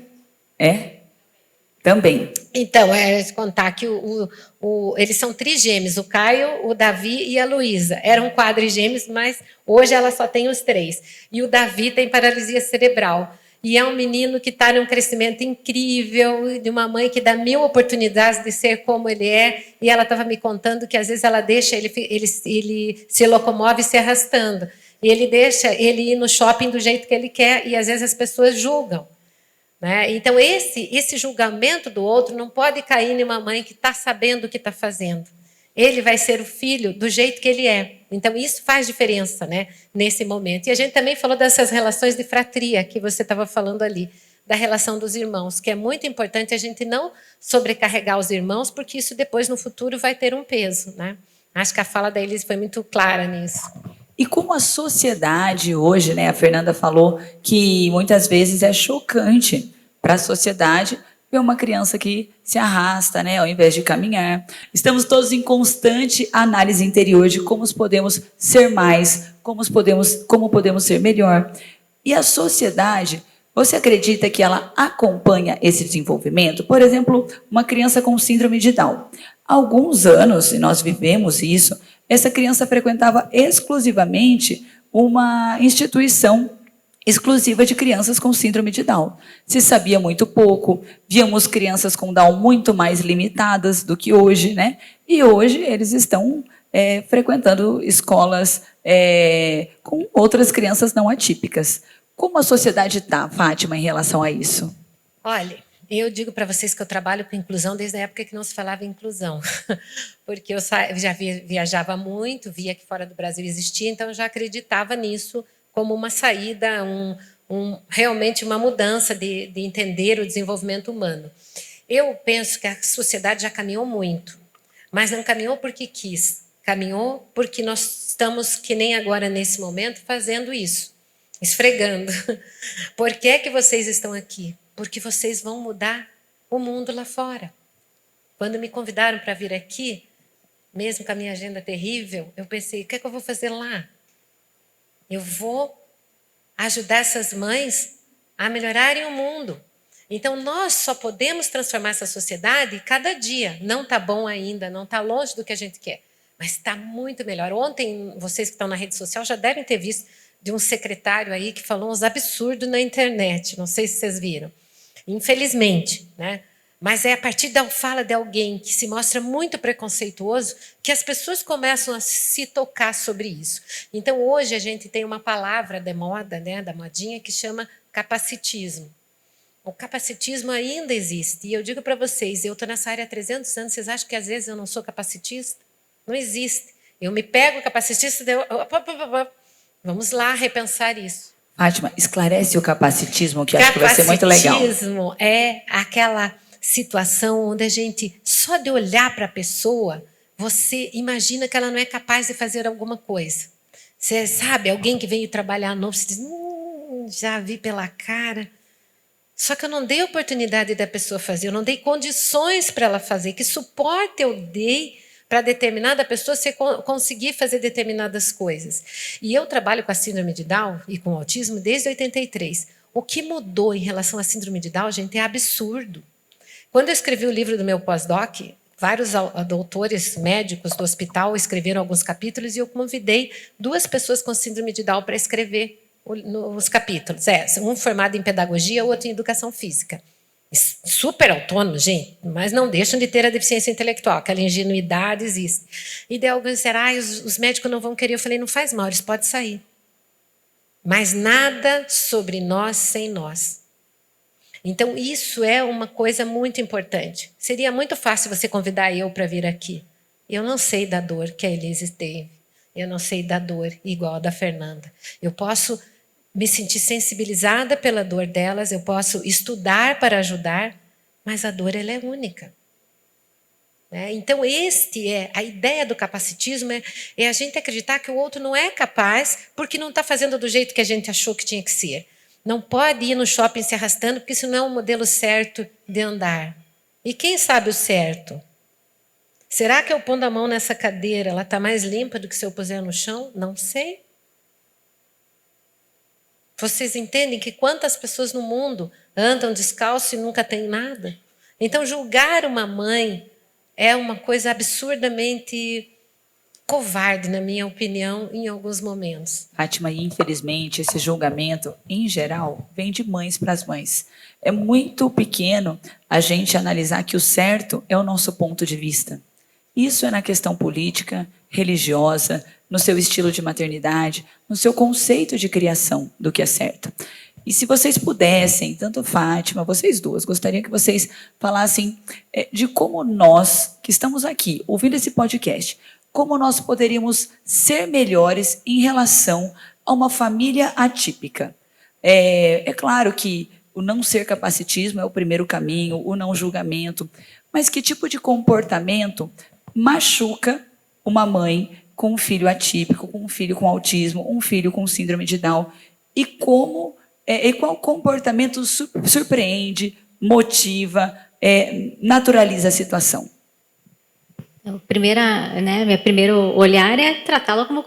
Também. Então, contar que eles são trigêmeos, o Caio, o Davi e a Luísa. Eram quadrigêmeos, mas hoje ela só tem os 3. E o Davi tem paralisia cerebral. E é um menino que está num crescimento incrível, de uma mãe que dá 1000 oportunidades de ser como ele é. E ela estava me contando que às vezes ela deixa ele se locomove se arrastando. E ele deixa ele ir no shopping do jeito que ele quer, e às vezes as pessoas julgam. Né? Então, esse julgamento do outro não pode cair em uma mãe que está sabendo o que está fazendo. Ele vai ser o filho do jeito que ele é. Então, isso faz diferença, né, nesse momento. E a gente também falou dessas relações de fratria que você estava falando ali, da relação dos irmãos, que é muito importante a gente não sobrecarregar os irmãos, porque isso depois, no futuro, vai ter um peso. Né? Acho que a fala da Elise foi muito clara nisso. E como a sociedade hoje, né, a Fernanda falou que muitas vezes é chocante para a sociedade ver uma criança que se arrasta, né, ao invés de caminhar. Estamos todos em constante análise interior de como podemos ser mais, como podemos ser melhor. E a sociedade, você acredita que ela acompanha esse desenvolvimento? Por exemplo, uma criança com síndrome de Down. Há alguns anos, e nós vivemos isso, essa criança frequentava exclusivamente uma instituição exclusiva de crianças com síndrome de Down. Se sabia muito pouco, víamos crianças com Down muito mais limitadas do que hoje, né? E hoje eles estão frequentando escolas com outras crianças não atípicas. Como a sociedade está, Fátima, em relação a isso? Olha, eu digo para vocês que eu trabalho com inclusão desde a época que não se falava em inclusão, porque eu já viajava muito, via que fora do Brasil existia, então eu já acreditava nisso como uma saída, realmente uma mudança de entender o desenvolvimento humano. Eu penso que a sociedade já caminhou muito, mas não caminhou porque quis, caminhou porque nós estamos, que nem agora nesse momento, fazendo isso, esfregando. Por que é que vocês estão aqui? Porque vocês vão mudar o mundo lá fora. Quando me convidaram para vir aqui, mesmo com a minha agenda terrível, eu pensei, o que é que eu vou fazer lá? Eu vou ajudar essas mães a melhorarem o mundo. Então, nós só podemos transformar essa sociedade cada dia. Não está bom ainda, não está longe do que a gente quer, mas está muito melhor. Ontem, vocês que estão na rede social já devem ter visto de um secretário aí que falou uns absurdos na internet. Não sei se vocês viram. Infelizmente, né? Mas é a partir da fala de alguém que se mostra muito preconceituoso que as pessoas começam a se tocar sobre isso. Então, hoje a gente tem uma palavra de moda, né, da modinha, que chama capacitismo. O capacitismo ainda existe. E eu digo para vocês, eu estou nessa área há 300 anos, vocês acham que às vezes eu não sou capacitista? Não existe. Eu me pego capacitista, vamos lá repensar isso. Fátima, esclarece o capacitismo, que acho que vai ser muito legal. Capacitismo é aquela situação onde a gente, só de olhar para a pessoa, você imagina que ela não é capaz de fazer alguma coisa. Você sabe, alguém que veio trabalhar novo, você diz, já vi pela cara. Só que eu não dei oportunidade da pessoa fazer, eu não dei condições para ela fazer. Que suporte eu dei para determinada pessoa conseguir fazer determinadas coisas? E eu trabalho com a síndrome de Down e com o autismo desde 83. O que mudou em relação à síndrome de Down, gente, é absurdo. Quando eu escrevi o livro do meu pós-doc, vários doutores médicos do hospital escreveram alguns capítulos e eu convidei 2 pessoas com síndrome de Down para escrever nos capítulos. Um formado em pedagogia, outro em educação física. Super autônomos, gente, mas não deixam de ter a deficiência intelectual, aquela ingenuidade existe. E daí alguns disseram, os médicos não vão querer. Eu falei, não faz mal, eles podem sair. Mas nada sobre nós sem nós. Então, isso é uma coisa muito importante. Seria muito fácil você convidar eu para vir aqui. Eu não sei da dor que a Elise teve. Eu não sei da dor igual a da Fernanda. Eu posso me sentir sensibilizada pela dor delas, eu posso estudar para ajudar, mas a dor ela é única. Então, a ideia do capacitismo é a gente acreditar que o outro não é capaz porque não está fazendo do jeito que a gente achou que tinha que ser. Não pode ir no shopping se arrastando porque isso não é um modelo certo de andar. E quem sabe o certo? Será que eu pondo a mão nessa cadeira, ela está mais limpa do que se eu puser no chão? Não sei. Vocês entendem que quantas pessoas no mundo andam descalço e nunca tem nada? Então, julgar uma mãe é uma coisa absurdamente covarde, na minha opinião, em alguns momentos. Fátima, e infelizmente esse julgamento, em geral, vem de mães para as mães. É muito pequeno a gente analisar que o certo é o nosso ponto de vista. Isso é na questão política, religiosa, no seu estilo de maternidade, no seu conceito de criação do que é certo. E se vocês pudessem, tanto Fátima, vocês duas, gostaria que vocês falassem de como nós, que estamos aqui, ouvindo esse podcast, como nós poderíamos ser melhores em relação a uma família atípica. É claro que o não ser capacitismo é o primeiro caminho, o não julgamento, mas que tipo de comportamento machuca uma mãe com um filho atípico, com um filho com autismo, um filho com síndrome de Down, e qual comportamento surpreende, motiva, naturaliza a situação? Meu primeiro olhar é tratá-la como,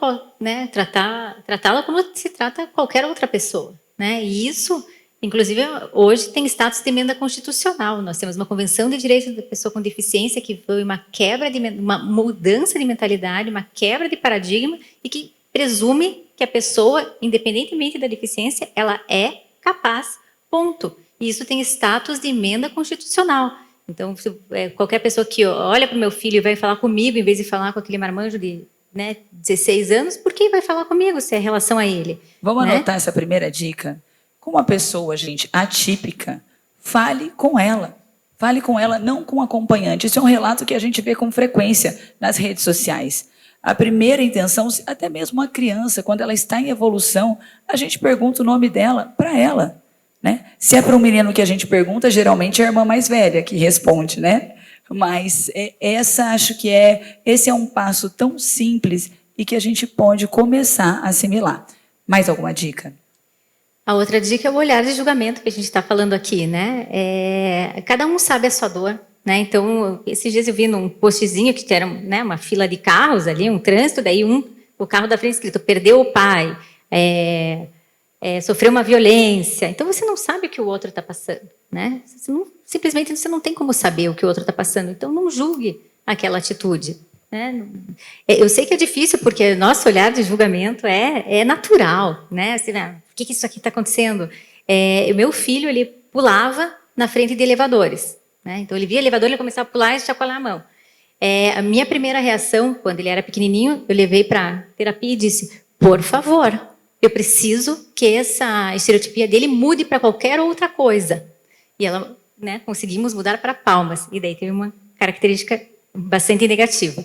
tratá-la como se trata qualquer outra pessoa, né? E isso, inclusive, hoje tem status de emenda constitucional. Nós temos uma Convenção de Direitos da Pessoa com Deficiência que foi uma mudança de mentalidade, uma quebra de paradigma e que presume que a pessoa, independentemente da deficiência, ela é capaz, ponto. E isso tem status de emenda constitucional. Então, qualquer pessoa que olha para o meu filho e vai falar comigo, em vez de falar com aquele marmanjo de 16 anos, por que vai falar comigo se é relação a ele? Vamos anotar essa primeira dica. Com uma pessoa, gente, atípica, fale com ela. Fale com ela, não com acompanhante. Isso é um relato que a gente vê com frequência nas redes sociais. A primeira intenção, até mesmo uma criança, quando ela está em evolução, a gente pergunta o nome dela para ela. Né? Se é para um menino que a gente pergunta, geralmente é a irmã mais velha que responde, né? Mas acho que esse é um passo tão simples e que a gente pode começar a assimilar. Mais alguma dica? A outra dica é o olhar de julgamento que a gente está falando aqui, né? Cada um sabe a sua dor, né? Então, esses dias eu vi num postzinho que era uma fila de carros ali, um trânsito, daí o carro da frente escrito, perdeu o pai, sofreu uma violência. Então, você não sabe o que o outro está passando, né? Simplesmente você não tem como saber o que o outro está passando. Então, não julgue aquela atitude. Né? Eu sei que é difícil, porque nosso olhar de julgamento é natural. Né? Assim, por que isso aqui está acontecendo? O meu filho, ele pulava na frente de elevadores. né? Então ele via elevador, ele começava a pular e chacoalhar a mão. A minha primeira reação, quando ele era pequenininho, eu levei para terapia e disse: por favor, eu preciso que essa estereotipia dele mude para qualquer outra coisa. E ela, né, conseguimos mudar para palmas. E daí teve uma característica bastante negativa.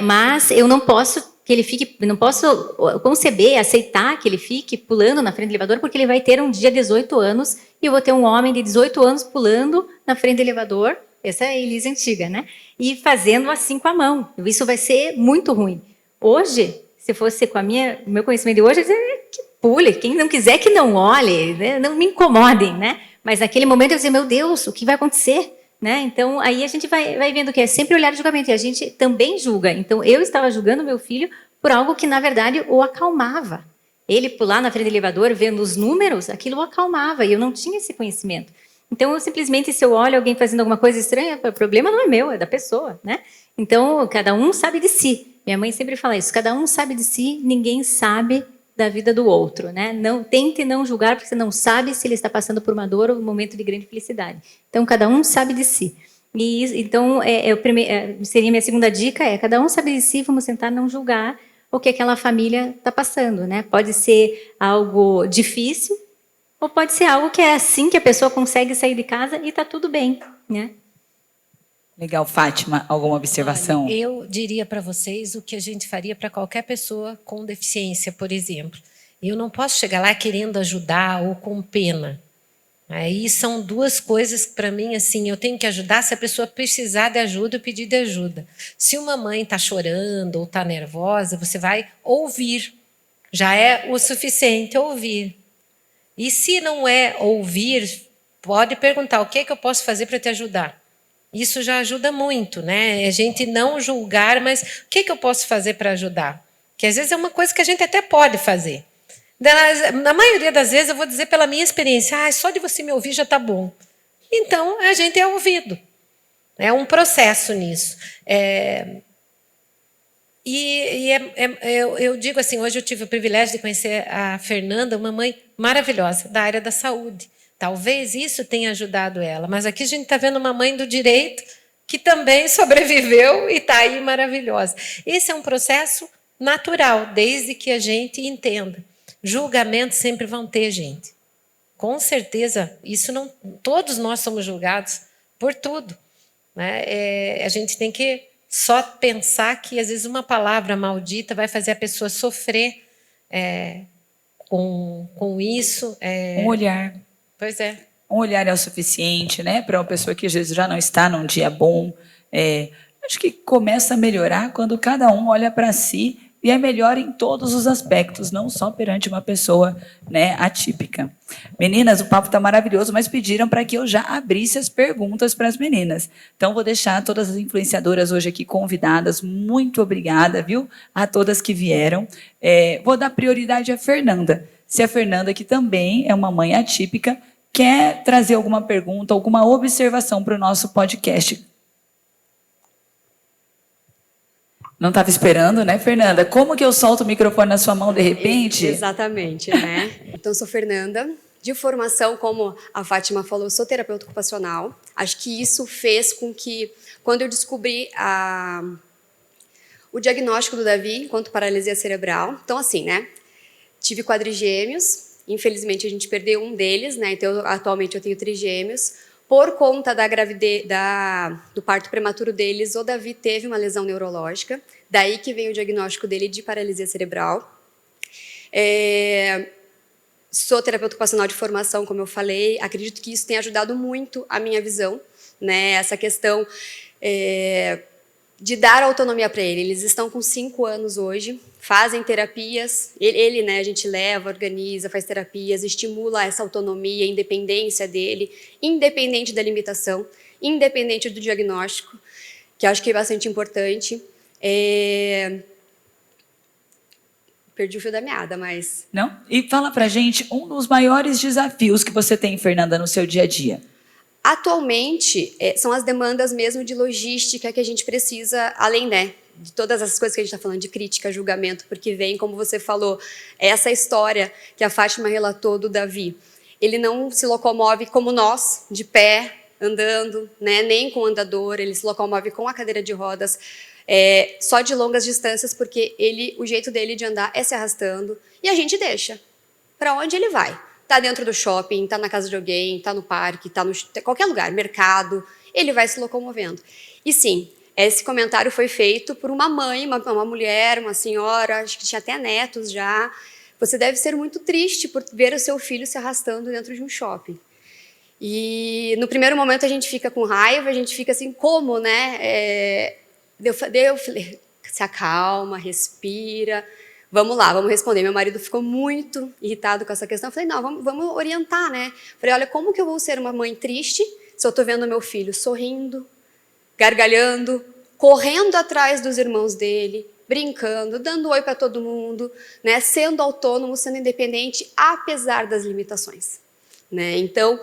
Mas eu não posso que ele fique, não posso conceber, aceitar que ele fique pulando na frente do elevador, porque ele vai ter um dia 18 anos e eu vou ter um homem de 18 anos pulando na frente do elevador. Essa é a Elisa antiga, né? E fazendo assim com a mão. Isso vai ser muito ruim. Hoje, se fosse com o meu conhecimento de hoje, eu diria que pule. Quem não quiser que não olhe, né? Não me incomodem, né? Mas naquele momento eu dizia: meu Deus, o que vai acontecer? Né? Então, aí a gente vai vendo que é sempre olhar de julgamento. E a gente também julga. Então, eu estava julgando meu filho por algo que, na verdade, o acalmava. Ele pular na frente do elevador, vendo os números, aquilo o acalmava. E eu não tinha esse conhecimento. Então, eu simplesmente, se eu olho alguém fazendo alguma coisa estranha, o problema não é meu, é da pessoa, né? Então, cada um sabe de si. Minha mãe sempre fala isso: cada um sabe de si, ninguém sabe da vida do outro, né? Não tente não julgar, porque você não sabe se ele está passando por uma dor ou um momento de grande felicidade. Então, cada um sabe de si. E então, seria minha segunda dica: cada um sabe de si. Vamos tentar não julgar o que aquela família está passando, né? Pode ser algo difícil, ou pode ser algo que é assim que a pessoa consegue sair de casa e está tudo bem, né? Legal. Fátima, alguma observação? Olha, eu diria para vocês o que a gente faria para qualquer pessoa com deficiência, por exemplo. Eu não posso chegar lá querendo ajudar ou com pena. Aí são duas coisas que, para mim, assim, eu tenho que ajudar se a pessoa precisar de ajuda, eu pedir de ajuda. Se uma mãe está chorando ou está nervosa, você vai ouvir. Já é o suficiente ouvir. E se não é ouvir, pode perguntar: o que é que eu posso fazer para te ajudar? Isso já ajuda muito, né? A gente não julgar, mas o que é que eu posso fazer para ajudar? Que às vezes é uma coisa que a gente até pode fazer. Na maioria das vezes eu vou dizer pela minha experiência: só de você me ouvir já está bom. Então a gente é ouvido. É um processo nisso. Eu digo assim, hoje eu tive o privilégio de conhecer a Fernanda, uma mãe maravilhosa da área da saúde. Talvez isso tenha ajudado ela, mas aqui a gente está vendo uma mãe do direito que também sobreviveu e está aí maravilhosa. Esse é um processo natural, desde que a gente entenda. Julgamentos sempre vão ter, gente. Com certeza, isso não. Todos nós somos julgados por tudo, né? A gente tem que só pensar que às vezes uma palavra maldita vai fazer a pessoa sofrer com isso. Um olhar. Pois é. Um olhar é o suficiente, né? Para uma pessoa que às vezes já não está num dia bom. Acho que começa a melhorar quando cada um olha para si e é melhor em todos os aspectos, não só perante uma pessoa, né, atípica. Meninas, o papo está maravilhoso, mas pediram para que eu já abrisse as perguntas para as meninas. Então, vou deixar todas as influenciadoras hoje aqui convidadas. Muito obrigada, viu, a todas que vieram. Vou dar prioridade à Fernanda. Se a Fernanda, que também é uma mãe atípica, quer trazer alguma pergunta, alguma observação para o nosso podcast. Não estava esperando, né, Fernanda? Como que eu solto o microfone na sua mão de repente? Exatamente, né? Então, sou Fernanda, de formação, como a Fátima falou, sou terapeuta ocupacional. Acho que isso fez com que, quando eu descobri o diagnóstico do Davi quanto paralisia cerebral, então assim, né? Tive quadrigêmeos, infelizmente a gente perdeu um deles, né? Então, atualmente eu tenho trigêmeos. Por conta da gravidez, do parto prematuro deles, o Davi teve uma lesão neurológica, daí que vem o diagnóstico dele de paralisia cerebral. Sou terapeuta ocupacional de formação, como eu falei, acredito que isso tem ajudado muito a minha visão, né? Essa questão de dar autonomia para ele. Eles estão com 5 anos hoje, fazem terapias, né, a gente leva, organiza, faz terapias, estimula essa autonomia, independência dele, independente da limitação, independente do diagnóstico, que acho que é bastante importante. Perdi o fio da meada, mas... Não? E fala pra gente um dos maiores desafios que você tem, Fernanda, no seu dia a dia. Atualmente, são as demandas mesmo de logística que a gente precisa, além, né, de todas essas coisas que a gente está falando, de crítica, julgamento, porque vem, como você falou, essa história que a Fátima relatou do Davi. Ele não se locomove como nós, de pé, andando, né? Nem com andador, ele se locomove com a cadeira de rodas, só de longas distâncias, porque o jeito dele de andar é se arrastando, e a gente deixa. Para onde ele vai? Tá dentro do shopping, tá na casa de alguém, tá no parque, tá no qualquer lugar, mercado, ele vai se locomovendo. E sim, esse comentário foi feito por uma mãe, uma mulher, uma senhora, acho que tinha até netos já. Você deve ser muito triste por ver o seu filho se arrastando dentro de um shopping. E no primeiro momento a gente fica com raiva, a gente fica assim, como, né? Eu falei, se acalma, respira, vamos lá, vamos responder. Meu marido ficou muito irritado com essa questão. Eu falei, não, vamos orientar, né? Eu falei, olha, como que eu vou ser uma mãe triste se eu estou vendo meu filho sorrindo, gargalhando, correndo atrás dos irmãos dele, brincando, dando oi para todo mundo, né? Sendo autônomo, sendo independente, apesar das limitações. Né? Então,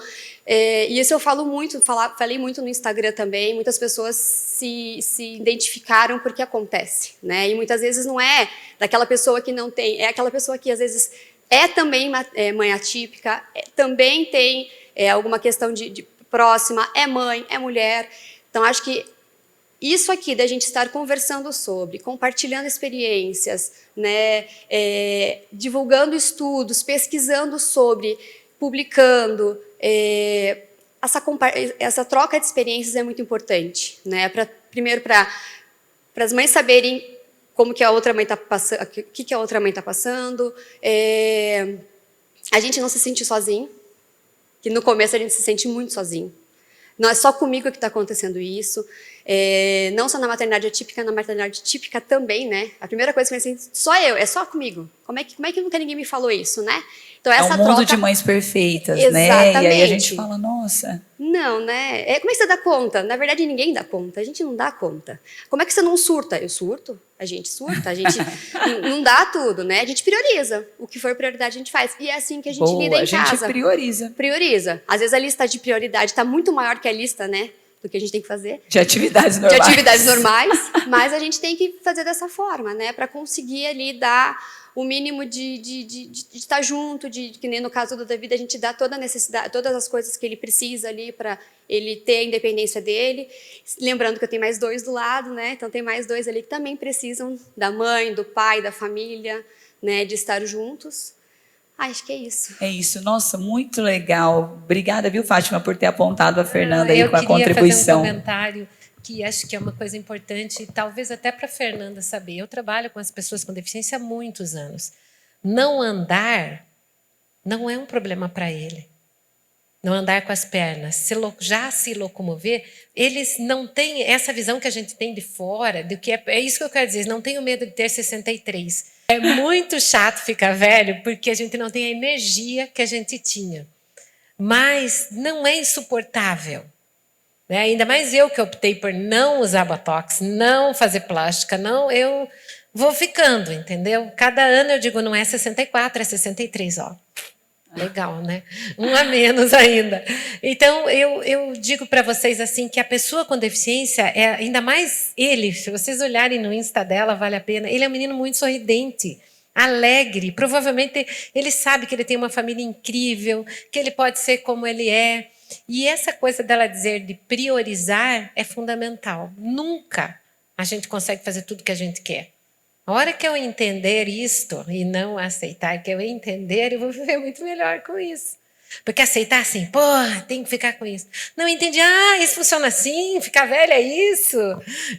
e isso eu falei muito no Instagram também, muitas pessoas se identificaram porque acontece, né? E muitas vezes não é daquela pessoa que não tem, é aquela pessoa que às vezes é também mãe atípica, também tem alguma questão de próxima, é mãe, é mulher. Então, acho que isso aqui da gente estar conversando sobre, compartilhando experiências, né? Divulgando estudos, pesquisando sobre, publicando, essa troca de experiências é muito importante, né? Primeiro para as mães saberem como que a outra mãe está passando, o que a outra mãe está passando, a gente não se sente sozinho, que no começo a gente se sente muito sozinho. Não é só comigo que está acontecendo isso, não só na maternidade atípica, na maternidade típica também, né? A primeira coisa que eu pensei, só eu, é só comigo. Como é que nunca ninguém me falou isso, né? Então, essa é um mundo troca... de mães perfeitas, Exatamente. né? E aí a gente fala, nossa... Não, né? Como é que você dá conta? Na verdade, ninguém dá conta. A gente não dá conta. Como é que você não surta? Eu surto. A gente surta. A gente não dá tudo, né? A gente prioriza. O que for prioridade, a gente faz. E é assim que a gente lida em casa. A gente prioriza. Prioriza. Às vezes a lista de prioridade está muito maior que a lista, né? Do que a gente tem que fazer. De atividades normais. De atividades normais. Mas a gente tem que fazer dessa forma, né? Para conseguir ali dar o mínimo de estar junto, que nem no caso do David, a gente dá toda a necessidade, todas as coisas que ele precisa ali para ele ter a independência dele. Lembrando que eu tenho mais 2 do lado, né? Então tem mais 2 ali que também precisam da mãe, do pai, da família, né? De estar juntos. Acho que é isso. É isso. Nossa, muito legal. Obrigada, viu, Fátima, por ter apontado a Fernanda aí com a contribuição. Eu queria fazer um comentário que acho que é uma coisa importante, talvez até para a Fernanda saber. Eu trabalho com as pessoas com deficiência há muitos anos. Não andar não é um problema para ele. Não andar com as pernas, já se locomover, eles não têm essa visão que a gente tem de fora, do que é isso que eu quero dizer, não tenho medo de ter 63. É muito chato ficar velho, porque a gente não tem a energia que a gente tinha. Mas não é insuportável. Né? Ainda mais eu que optei por não usar botox, não fazer plástica, eu vou ficando, entendeu? Cada ano eu digo, não é 64, é 63, ó. Legal, né? Um a menos ainda. Então, eu digo para vocês assim que a pessoa com deficiência, ainda mais ele, se vocês olharem no Insta dela, vale a pena, ele é um menino muito sorridente, alegre, provavelmente ele sabe que ele tem uma família incrível, que ele pode ser como ele é. E essa coisa dela dizer de priorizar é fundamental. Nunca a gente consegue fazer tudo que a gente quer. A hora que eu entender isto e não aceitar que eu entender, eu vou viver muito melhor com isso. Porque aceitar assim, porra, tem que ficar com isso. Não entendi, isso funciona assim, ficar velha é isso.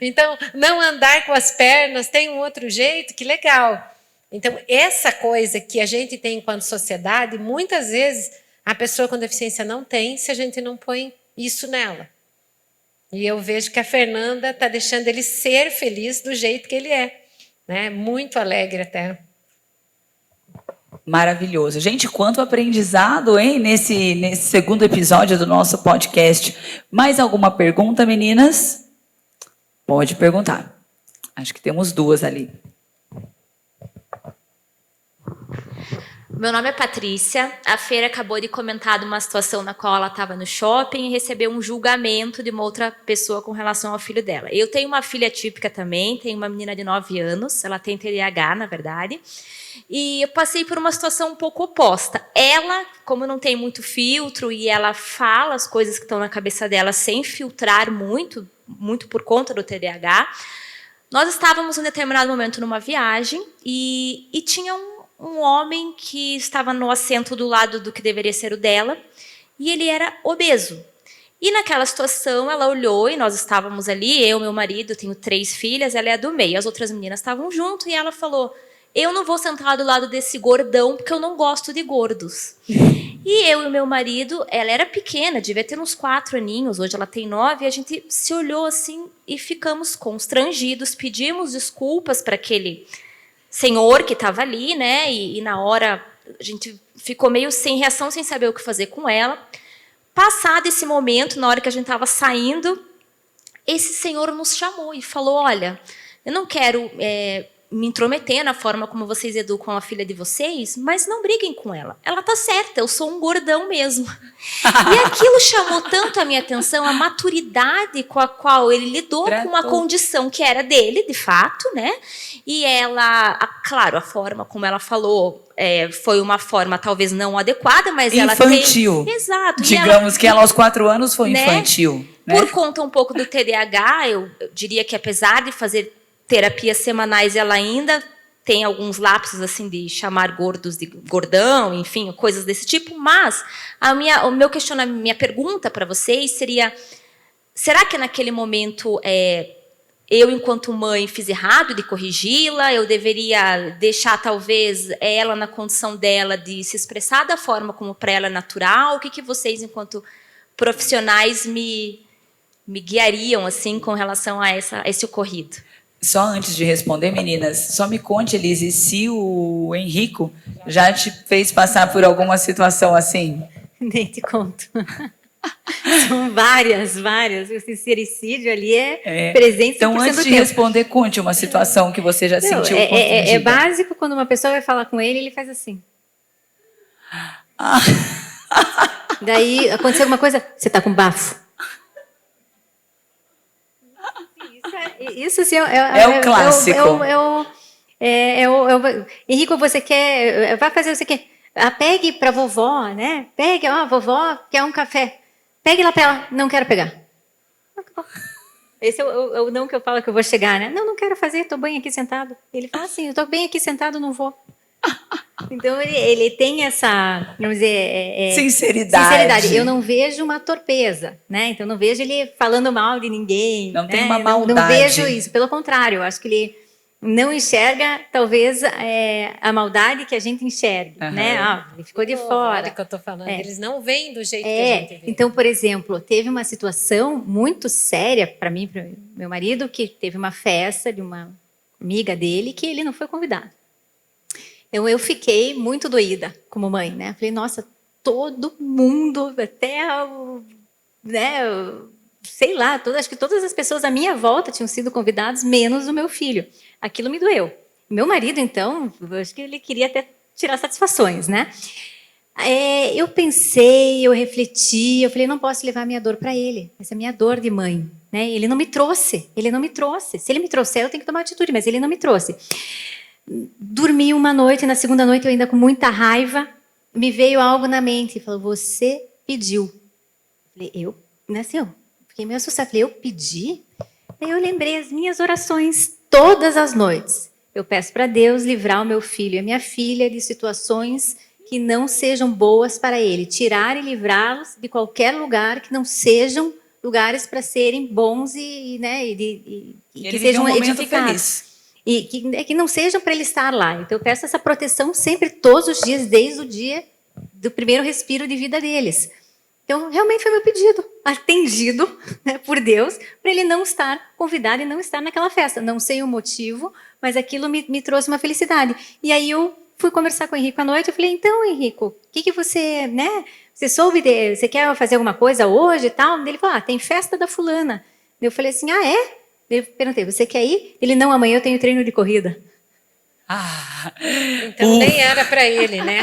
Então, não andar com as pernas tem um outro jeito, que legal. Então, essa coisa que a gente tem enquanto sociedade, muitas vezes a pessoa com deficiência não tem se a gente não põe isso nela. E eu vejo que a Fernanda está deixando ele ser feliz do jeito que ele é. Né? Muito alegre até. Maravilhoso. Gente, quanto aprendizado, hein, nesse segundo episódio do nosso podcast. Mais alguma pergunta, meninas? Pode perguntar. Acho que temos 2 ali. Meu nome é Patrícia. A Feira acabou de comentar de uma situação na qual ela estava no shopping e recebeu um julgamento de uma outra pessoa com relação ao filho dela. Eu tenho uma filha típica também, tenho uma menina de 9 anos, ela tem TDAH, na verdade, e eu passei por uma situação um pouco oposta. Ela, como não tem muito filtro e ela fala as coisas que estão na cabeça dela sem filtrar muito por conta do TDAH, nós estávamos em um determinado momento numa viagem e tinha um homem que estava no assento do lado do que deveria ser o dela, e ele era obeso. E naquela situação, ela olhou, e nós estávamos ali, eu, meu marido, eu tenho 3 filhas, ela é a do meio, as outras meninas estavam junto, e ela falou, eu não vou sentar do lado desse gordão, porque eu não gosto de gordos. E eu e o meu marido, ela era pequena, devia ter uns 4 aninhos, hoje ela tem 9, e a gente se olhou assim, e ficamos constrangidos, pedimos desculpas para aquele senhor que estava ali, né? E na hora a gente ficou meio sem reação, sem saber o que fazer com ela. Passado esse momento, na hora que a gente estava saindo, esse senhor nos chamou e falou, olha, eu não quero me intrometer na forma como vocês educam a filha de vocês, mas não briguem com ela. Ela tá certa, eu sou um gordão mesmo. E aquilo chamou tanto a minha atenção, a maturidade com a qual ele lidou com uma condição que era dele, de fato, né? E ela, claro, a forma como ela falou foi uma forma talvez não adequada, mas infantil. Ela tem... Exato. Digamos que ela aos 4 anos foi infantil. Né? Por conta um pouco do TDAH, eu diria que apesar de fazer terapias semanais, ela ainda tem alguns lapsos assim de chamar gordos de gordão, enfim, coisas desse tipo, mas minha pergunta para vocês seria, será que naquele momento eu, enquanto mãe, fiz errado de corrigi-la? Eu deveria deixar, talvez, ela na condição dela de se expressar da forma como para ela é natural? O que vocês, enquanto profissionais, me guiariam assim com relação a esse ocorrido? Só antes de responder, meninas, só me conte, Elise, se o Henrico já te fez passar por alguma situação assim? Nem te conto. São várias. O sincericídio ali é presente 100% Então, antes de responder, conte uma situação que você já sentiu confundida. É básico, quando uma pessoa vai falar com ele, ele faz assim. Daí, aconteceu alguma coisa, você tá com bafo. Isso sim é o clássico. Henrico, você quer... Vai fazer você quer... Pegue para vovó, né? Pegue, vovó quer um café. Pegue lá para ela. Não quero pegar. Esse é o não que eu falo que eu vou chegar, né? Não quero fazer, estou bem aqui sentado. Ele fala assim, eu estou bem aqui sentado, não vou. Então, ele tem essa, vamos dizer... sinceridade. Eu não vejo uma torpeza, né? Então, não vejo ele falando mal de ninguém. Não tem uma maldade. Não vejo isso. Pelo contrário, eu acho que ele não enxerga, talvez, a maldade que a gente enxerga, né? Ele ficou de fora. É que eu estou falando. Eles não veem do jeito que a gente vê. Então, por exemplo, teve uma situação muito séria para mim, para meu marido, que teve uma festa de uma amiga dele que ele não foi convidado. Então, eu fiquei muito doída como mãe, né? Falei, nossa, todo mundo, até, né, sei lá, acho que todas as pessoas à minha volta tinham sido convidadas, menos o meu filho. Aquilo me doeu. Meu marido, então, eu acho que ele queria até tirar satisfações, né? Eu pensei, eu refleti, eu falei, não posso levar a minha dor para ele. Essa é a minha dor de mãe, né? Ele não me trouxe. Se ele me trouxer, eu tenho que tomar atitude, mas ele não me trouxe. Dormi uma noite, na segunda noite eu ainda com muita raiva, me veio algo na mente, falou, você pediu. Falei, eu fiquei meio assustada, falei, eu pedi? Aí eu lembrei as minhas orações, todas as noites. Eu peço para Deus livrar o meu filho e a minha filha de situações que não sejam boas para ele, tirar e livrá-los de qualquer lugar que não sejam lugares para serem bons e que sejam edificados. E que não sejam para ele estar lá. Então, eu peço essa proteção sempre, todos os dias, desde o dia do primeiro respiro de vida deles. Então, realmente foi meu pedido, atendido, né, por Deus, para ele não estar convidado e não estar naquela festa. Não sei o motivo, mas aquilo me trouxe uma felicidade. E aí eu fui conversar com o Henrico à noite, eu falei, então, Henrico, o que você, né, você quer fazer alguma coisa hoje e tal? Ele falou, tem festa da fulana. Eu falei assim, é? Eu perguntei, você quer ir? Ele, não, amanhã eu tenho treino de corrida. Ah, Então nem era para ele, né?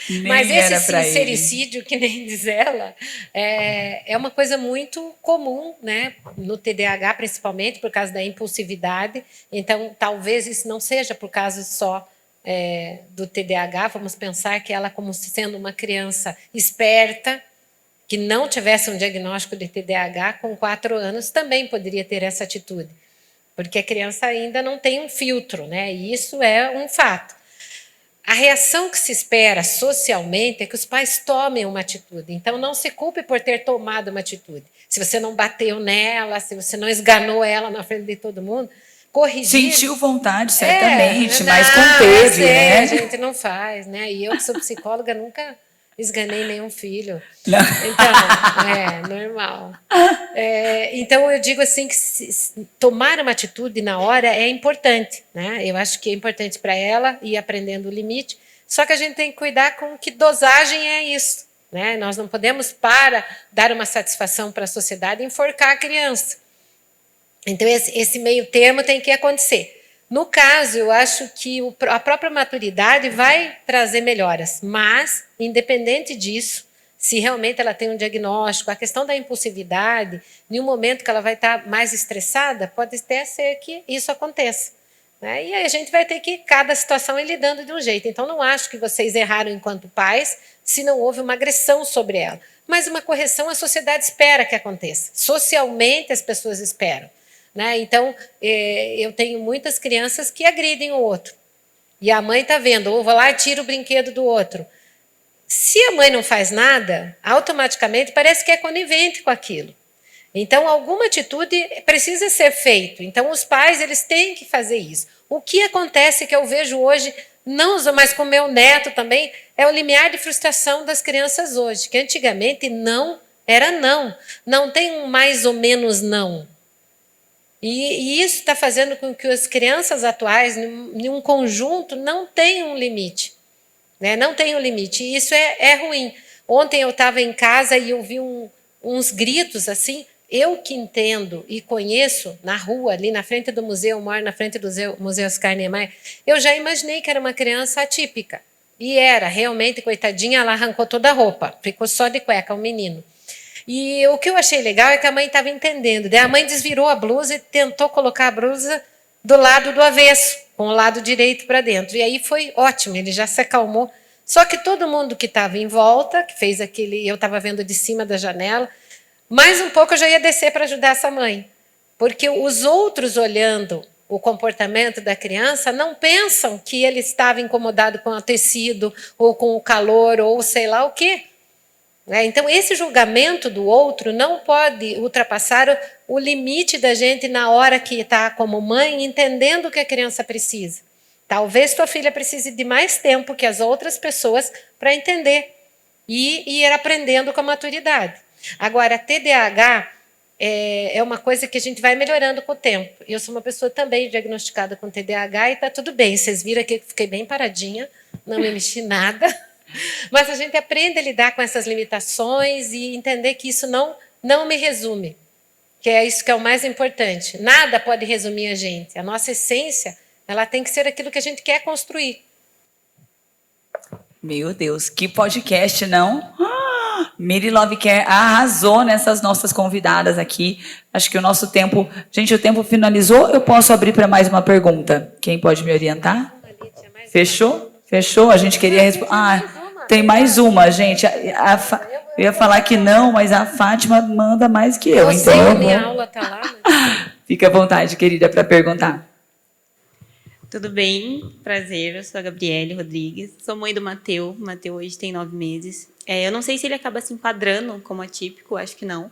nem Mas esse era pra ele. sincericídio, que nem diz ela, é uma coisa muito comum, né? No TDAH, principalmente por causa da impulsividade. Então, talvez isso não seja por causa só do TDAH. Vamos pensar que ela, como sendo uma criança esperta, que não tivesse um diagnóstico de TDAH, com 4 anos, também poderia ter essa atitude. Porque a criança ainda não tem um filtro, né? E isso é um fato. A reação que se espera socialmente é que os pais tomem uma atitude. Então, não se culpe por ter tomado uma atitude. Se você não bateu nela, se você não esganou ela na frente de todo mundo, corrigir... Sentiu vontade, certamente, não, mas eu conteve, sei, né? a gente não faz, né? E eu, que sou psicóloga, nunca esganei nenhum filho. Não. Então, normal. Então, eu digo assim que tomar uma atitude na hora é importante, né? Eu acho que é importante para ela ir aprendendo o limite, só que a gente tem que cuidar com que dosagem é isso, né? Nós não podemos, para dar uma satisfação para a sociedade, enforcar a criança. Então, esse meio termo tem que acontecer. No caso, eu acho que a própria maturidade vai trazer melhoras, mas, independente disso, se realmente ela tem um diagnóstico, a questão da impulsividade, em um momento que ela vai estar mais estressada, pode até ser que isso aconteça, né? E aí a gente vai ter que, cada situação, ir lidando de um jeito. Então, não acho que vocês erraram enquanto pais se não houve uma agressão sobre ela. Mas uma correção a sociedade espera que aconteça. Socialmente, as pessoas esperam. Né? Então, eu tenho muitas crianças que agridem o outro. E a mãe está vendo, ou vou lá e tiro o brinquedo do outro. Se a mãe não faz nada, automaticamente parece que é conivente com aquilo. Então, alguma atitude precisa ser feita. Então, os pais, eles têm que fazer isso. O que acontece, que eu vejo hoje, não só, mas com meu neto também, é o limiar de frustração das crianças hoje, que antigamente não era não. Não tem um mais ou menos não. E isso está fazendo com que as crianças atuais, em um conjunto, não tenham um limite. Né? Não tem um limite. E isso é ruim. Ontem eu estava em casa e eu vi uns gritos assim. Eu que entendo e conheço na rua, ali na frente do museu, eu moro na frente do Museu Oscar Niemeyer, eu já imaginei que era uma criança atípica. E era, realmente, coitadinha, ela arrancou toda a roupa. Ficou só de cueca, o menino. E o que eu achei legal é que a mãe estava entendendo. Daí a mãe desvirou a blusa e tentou colocar a blusa do lado do avesso, com o lado direito para dentro. E aí foi ótimo, ele já se acalmou. Só que todo mundo que estava em volta, que fez aquele... Eu estava vendo de cima da janela, mais um pouco eu já ia descer para ajudar essa mãe. Porque os outros, olhando o comportamento da criança, não pensam que ele estava incomodado com o tecido, ou com o calor, ou sei lá o quê. Então, esse julgamento do outro não pode ultrapassar o limite da gente na hora que está como mãe, entendendo o que a criança precisa. Talvez tua filha precise de mais tempo que as outras pessoas para entender e ir aprendendo com a maturidade. Agora, TDAH é uma coisa que a gente vai melhorando com o tempo. Eu sou uma pessoa também diagnosticada com TDAH e está tudo bem. Vocês viram aqui que eu fiquei bem paradinha, não me mexi nada. Mas a gente aprende a lidar com essas limitações e entender que isso não me resume, que é isso que é o mais importante. Nada pode resumir a gente. A nossa essência, ela tem que ser aquilo que a gente quer construir. Meu Deus, que podcast, não? Miri Love Care arrasou nessas nossas convidadas aqui. Acho que o nosso tempo... Gente, o tempo finalizou. Eu posso abrir para mais uma pergunta? Quem pode me orientar? Fechou? Fechou? A gente queria responder... tem mais uma, gente. Eu ia falar que não, mas a Fátima manda mais que eu. Sei, então, minha aula está lá. Né? Fica à vontade, querida, para perguntar. Tudo bem? Prazer, eu sou a Gabriele Rodrigues, sou mãe do Mateu. O Mateu hoje tem 9 meses. Eu não sei se ele acaba se enquadrando como atípico, acho que não.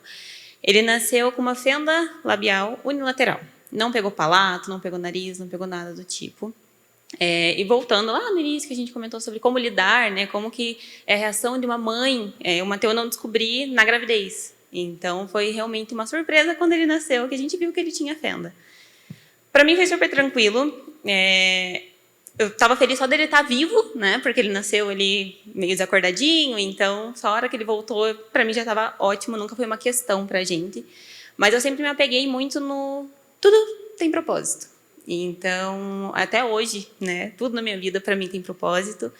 Ele nasceu com uma fenda labial unilateral. Não pegou palato, não pegou nariz, não pegou nada do tipo. E voltando lá no início que a gente comentou sobre como lidar, né, como que é a reação de uma mãe, o Mateu não descobri na gravidez. Então, foi realmente uma surpresa quando ele nasceu, que a gente viu que ele tinha fenda. Para mim foi super tranquilo. Eu estava feliz só dele estar vivo, né, porque ele nasceu ali meio desacordadinho, então, só a hora que ele voltou, para mim já estava ótimo, nunca foi uma questão para a gente. Mas eu sempre me apeguei muito no... Tudo tem propósito. Então, até hoje, né, tudo na minha vida para mim tem propósito.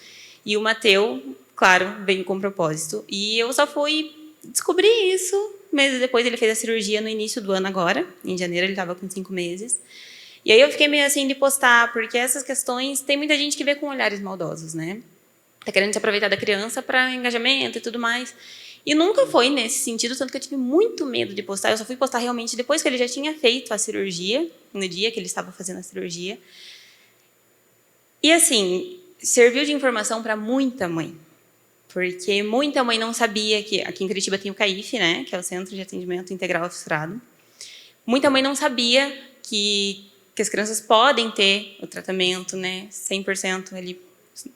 E o Mateu, claro, veio com propósito. E eu só fui descobrir isso meses depois. Ele fez a cirurgia no início do ano agora, em janeiro, ele estava com 5 meses. E aí eu fiquei meio assim de postar, porque essas questões, tem muita gente que vê com olhares maldosos, né? Tá querendo se aproveitar da criança para engajamento e tudo mais. E nunca foi nesse sentido, tanto que eu tive muito medo de postar. Eu só fui postar realmente depois que ele já tinha feito a cirurgia, no dia que ele estava fazendo a cirurgia. E assim, serviu de informação para muita mãe. Porque muita mãe não sabia que aqui em Curitiba tem o CAIF, né, que é o Centro de Atendimento Integral Frustrado. Muita mãe não sabia que as crianças podem ter o tratamento, né, 100% ali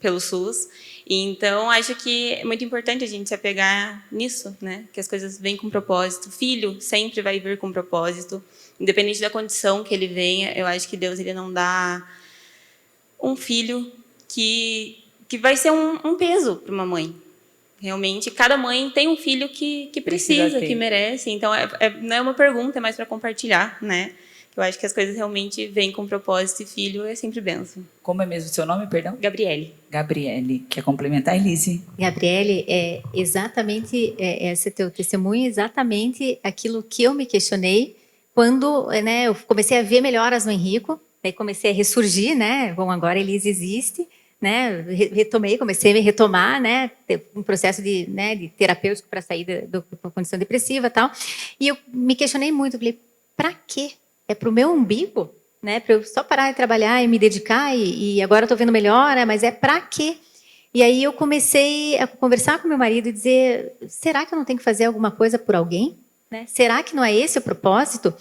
pelo SUS. E, então, acho que é muito importante a gente se apegar nisso, né, que as coisas vêm com propósito. Filho sempre vai vir com propósito, independente da condição que ele venha. Eu acho que Deus ele não dá um filho que vai ser um peso para uma mãe. Realmente, cada mãe tem um filho que precisa, que merece. Então, não é uma pergunta, é mais para compartilhar, né? Eu acho que as coisas realmente vêm com propósito e filho é sempre bênção. Como é mesmo o seu nome, perdão? Gabriele. Gabriele. Quer complementar, Elise? Gabriele, é exatamente, esse teu testemunho, exatamente aquilo que eu me questionei quando, né, eu comecei a ver melhoras no Henrico, daí comecei a ressurgir, né? Bom, agora a Elise existe, né? Retomei, comecei a retomar, né? Um processo de terapêutico para sair da condição depressiva e tal. E eu me questionei muito, falei, para quê? É para o meu umbigo? Né? Para eu só parar de trabalhar e me dedicar e agora estou vendo melhora, mas é para quê? E aí eu comecei a conversar com meu marido e dizer, será que eu não tenho que fazer alguma coisa por alguém? Né? Será que não é esse o propósito?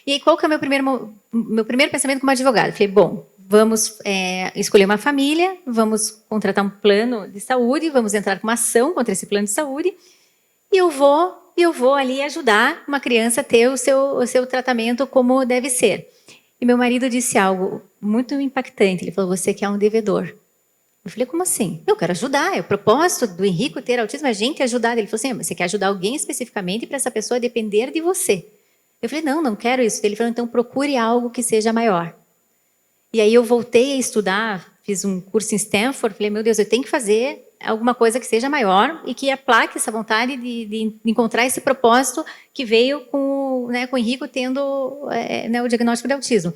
E aí, qual que é o meu primeiro pensamento como advogado? Falei, bom, vamos escolher uma família, vamos contratar um plano de saúde, vamos entrar com uma ação contra esse plano de saúde e eu vou ali ajudar uma criança a ter o seu tratamento como deve ser. E meu marido disse algo muito impactante. Ele falou, você que é um devedor. Eu falei, como assim? Eu quero ajudar. É o propósito do Henrico ter autismo, a gente ajudar. Ele falou assim, você quer ajudar alguém especificamente para essa pessoa depender de você. Eu falei, não quero isso. Ele falou, então procure algo que seja maior. E aí eu voltei a estudar, fiz um curso em Stanford. Falei, meu Deus, eu tenho que fazer alguma coisa que seja maior e que aplaque essa vontade de encontrar esse propósito que veio com o Henrico tendo o diagnóstico de autismo.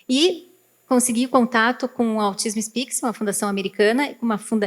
E consegui contato com o Autism Speaks, uma fundação americana,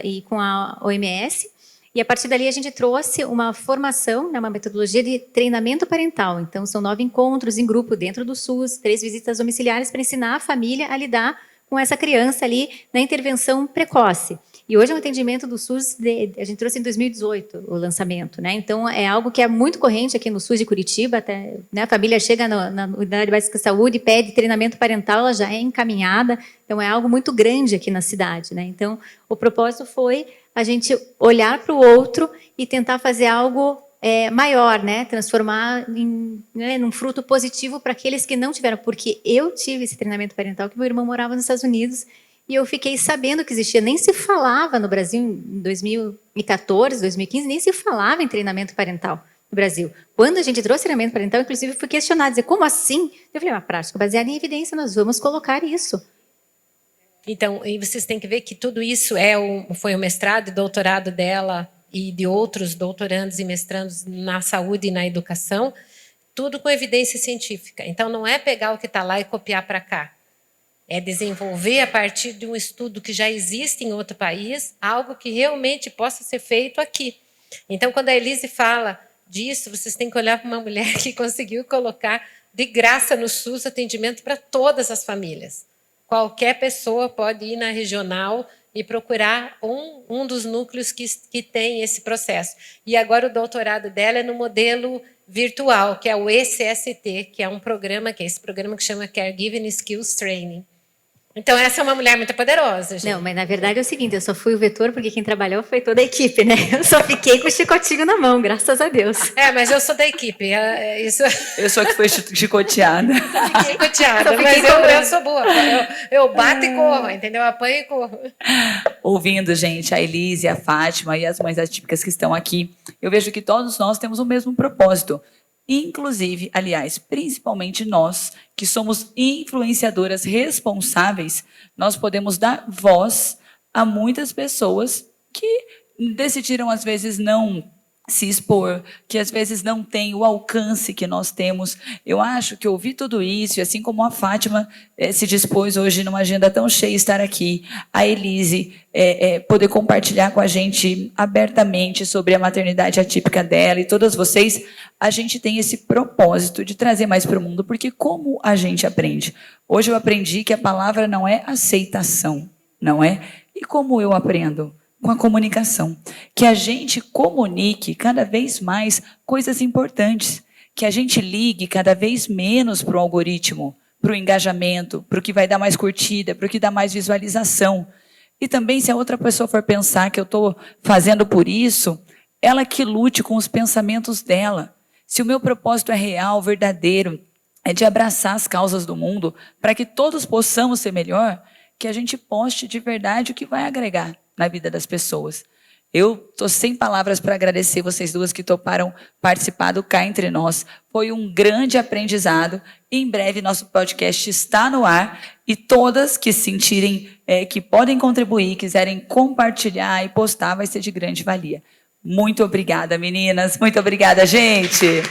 e com a OMS. E a partir dali a gente trouxe uma formação, uma metodologia de treinamento parental. Então são 9 encontros em grupo dentro do SUS, 3 visitas domiciliares para ensinar a família a lidar com essa criança ali na intervenção precoce. E hoje é um atendimento do SUS, a gente trouxe em 2018 o lançamento, né? Então é algo que é muito corrente aqui no SUS de Curitiba, até, né? A família chega na unidade básica de saúde, pede treinamento parental, ela já é encaminhada, então é algo muito grande aqui na cidade, né? Então o propósito foi a gente olhar para o outro e tentar fazer algo maior, né? Transformar num fruto positivo para aqueles que não tiveram, porque eu tive esse treinamento parental que meu irmão morava nos Estados Unidos e eu fiquei sabendo que existia, nem se falava no Brasil em 2014, 2015, nem se falava em treinamento parental no Brasil. Quando a gente trouxe treinamento parental, inclusive fui questionada, dizer, como assim? Eu falei, uma prática baseada em evidência, nós vamos colocar isso. Então, e vocês têm que ver que tudo isso foi o mestrado e doutorado dela e de outros doutorandos e mestrandos na saúde e na educação, tudo com evidência científica. Então, não é pegar o que está lá e copiar para cá. É desenvolver, a partir de um estudo que já existe em outro país, algo que realmente possa ser feito aqui. Então, quando a Elise fala disso, vocês têm que olhar para uma mulher que conseguiu colocar de graça no SUS atendimento para todas as famílias. Qualquer pessoa pode ir na regional e procurar um dos núcleos que tem esse processo. E agora o doutorado dela é no modelo virtual, que é o ECST, que é um programa, que é esse programa que chama Caregiving Skills Training. Então, essa é uma mulher muito poderosa, gente. Não, mas na verdade é o seguinte, eu só fui o vetor porque quem trabalhou foi toda a equipe, né? Eu só fiquei com o chicotinho na mão, graças a Deus. Mas eu sou da equipe. Isso... Eu sou a que foi chicoteada. Fiquei chicoteada, mas eu sou boa. Eu bato e corro, entendeu? Apanho e corro. Ouvindo, gente, a Elise, a Fátima e as mães atípicas que estão aqui, eu vejo que todos nós temos o mesmo propósito. Inclusive, aliás, principalmente nós, que somos influenciadoras responsáveis, nós podemos dar voz a muitas pessoas que decidiram, às vezes, não se expor, que às vezes não tem o alcance que nós temos. Eu acho que ouvir tudo isso, e assim como a Fátima se dispôs hoje numa agenda tão cheia estar aqui, a Elise poder compartilhar com a gente abertamente sobre a maternidade atípica dela e todas vocês, a gente tem esse propósito de trazer mais para o mundo, porque como a gente aprende? Hoje eu aprendi que a palavra não é aceitação, não é? E como eu aprendo? Com a comunicação. Que a gente comunique cada vez mais coisas importantes. Que a gente ligue cada vez menos para o algoritmo, para o engajamento, para o que vai dar mais curtida, para o que dá mais visualização. E também, se a outra pessoa for pensar que eu estou fazendo por isso, ela que lute com os pensamentos dela. Se o meu propósito é real, verdadeiro, é de abraçar as causas do mundo, para que todos possamos ser melhor, que a gente poste de verdade o que vai agregar na vida das pessoas. Eu estou sem palavras para agradecer vocês duas que toparam participar do Cá Entre Nós. Foi um grande aprendizado. Em breve nosso podcast está no ar e todas que sentirem que podem contribuir, quiserem compartilhar e postar, vai ser de grande valia. Muito obrigada, meninas. Muito obrigada, gente.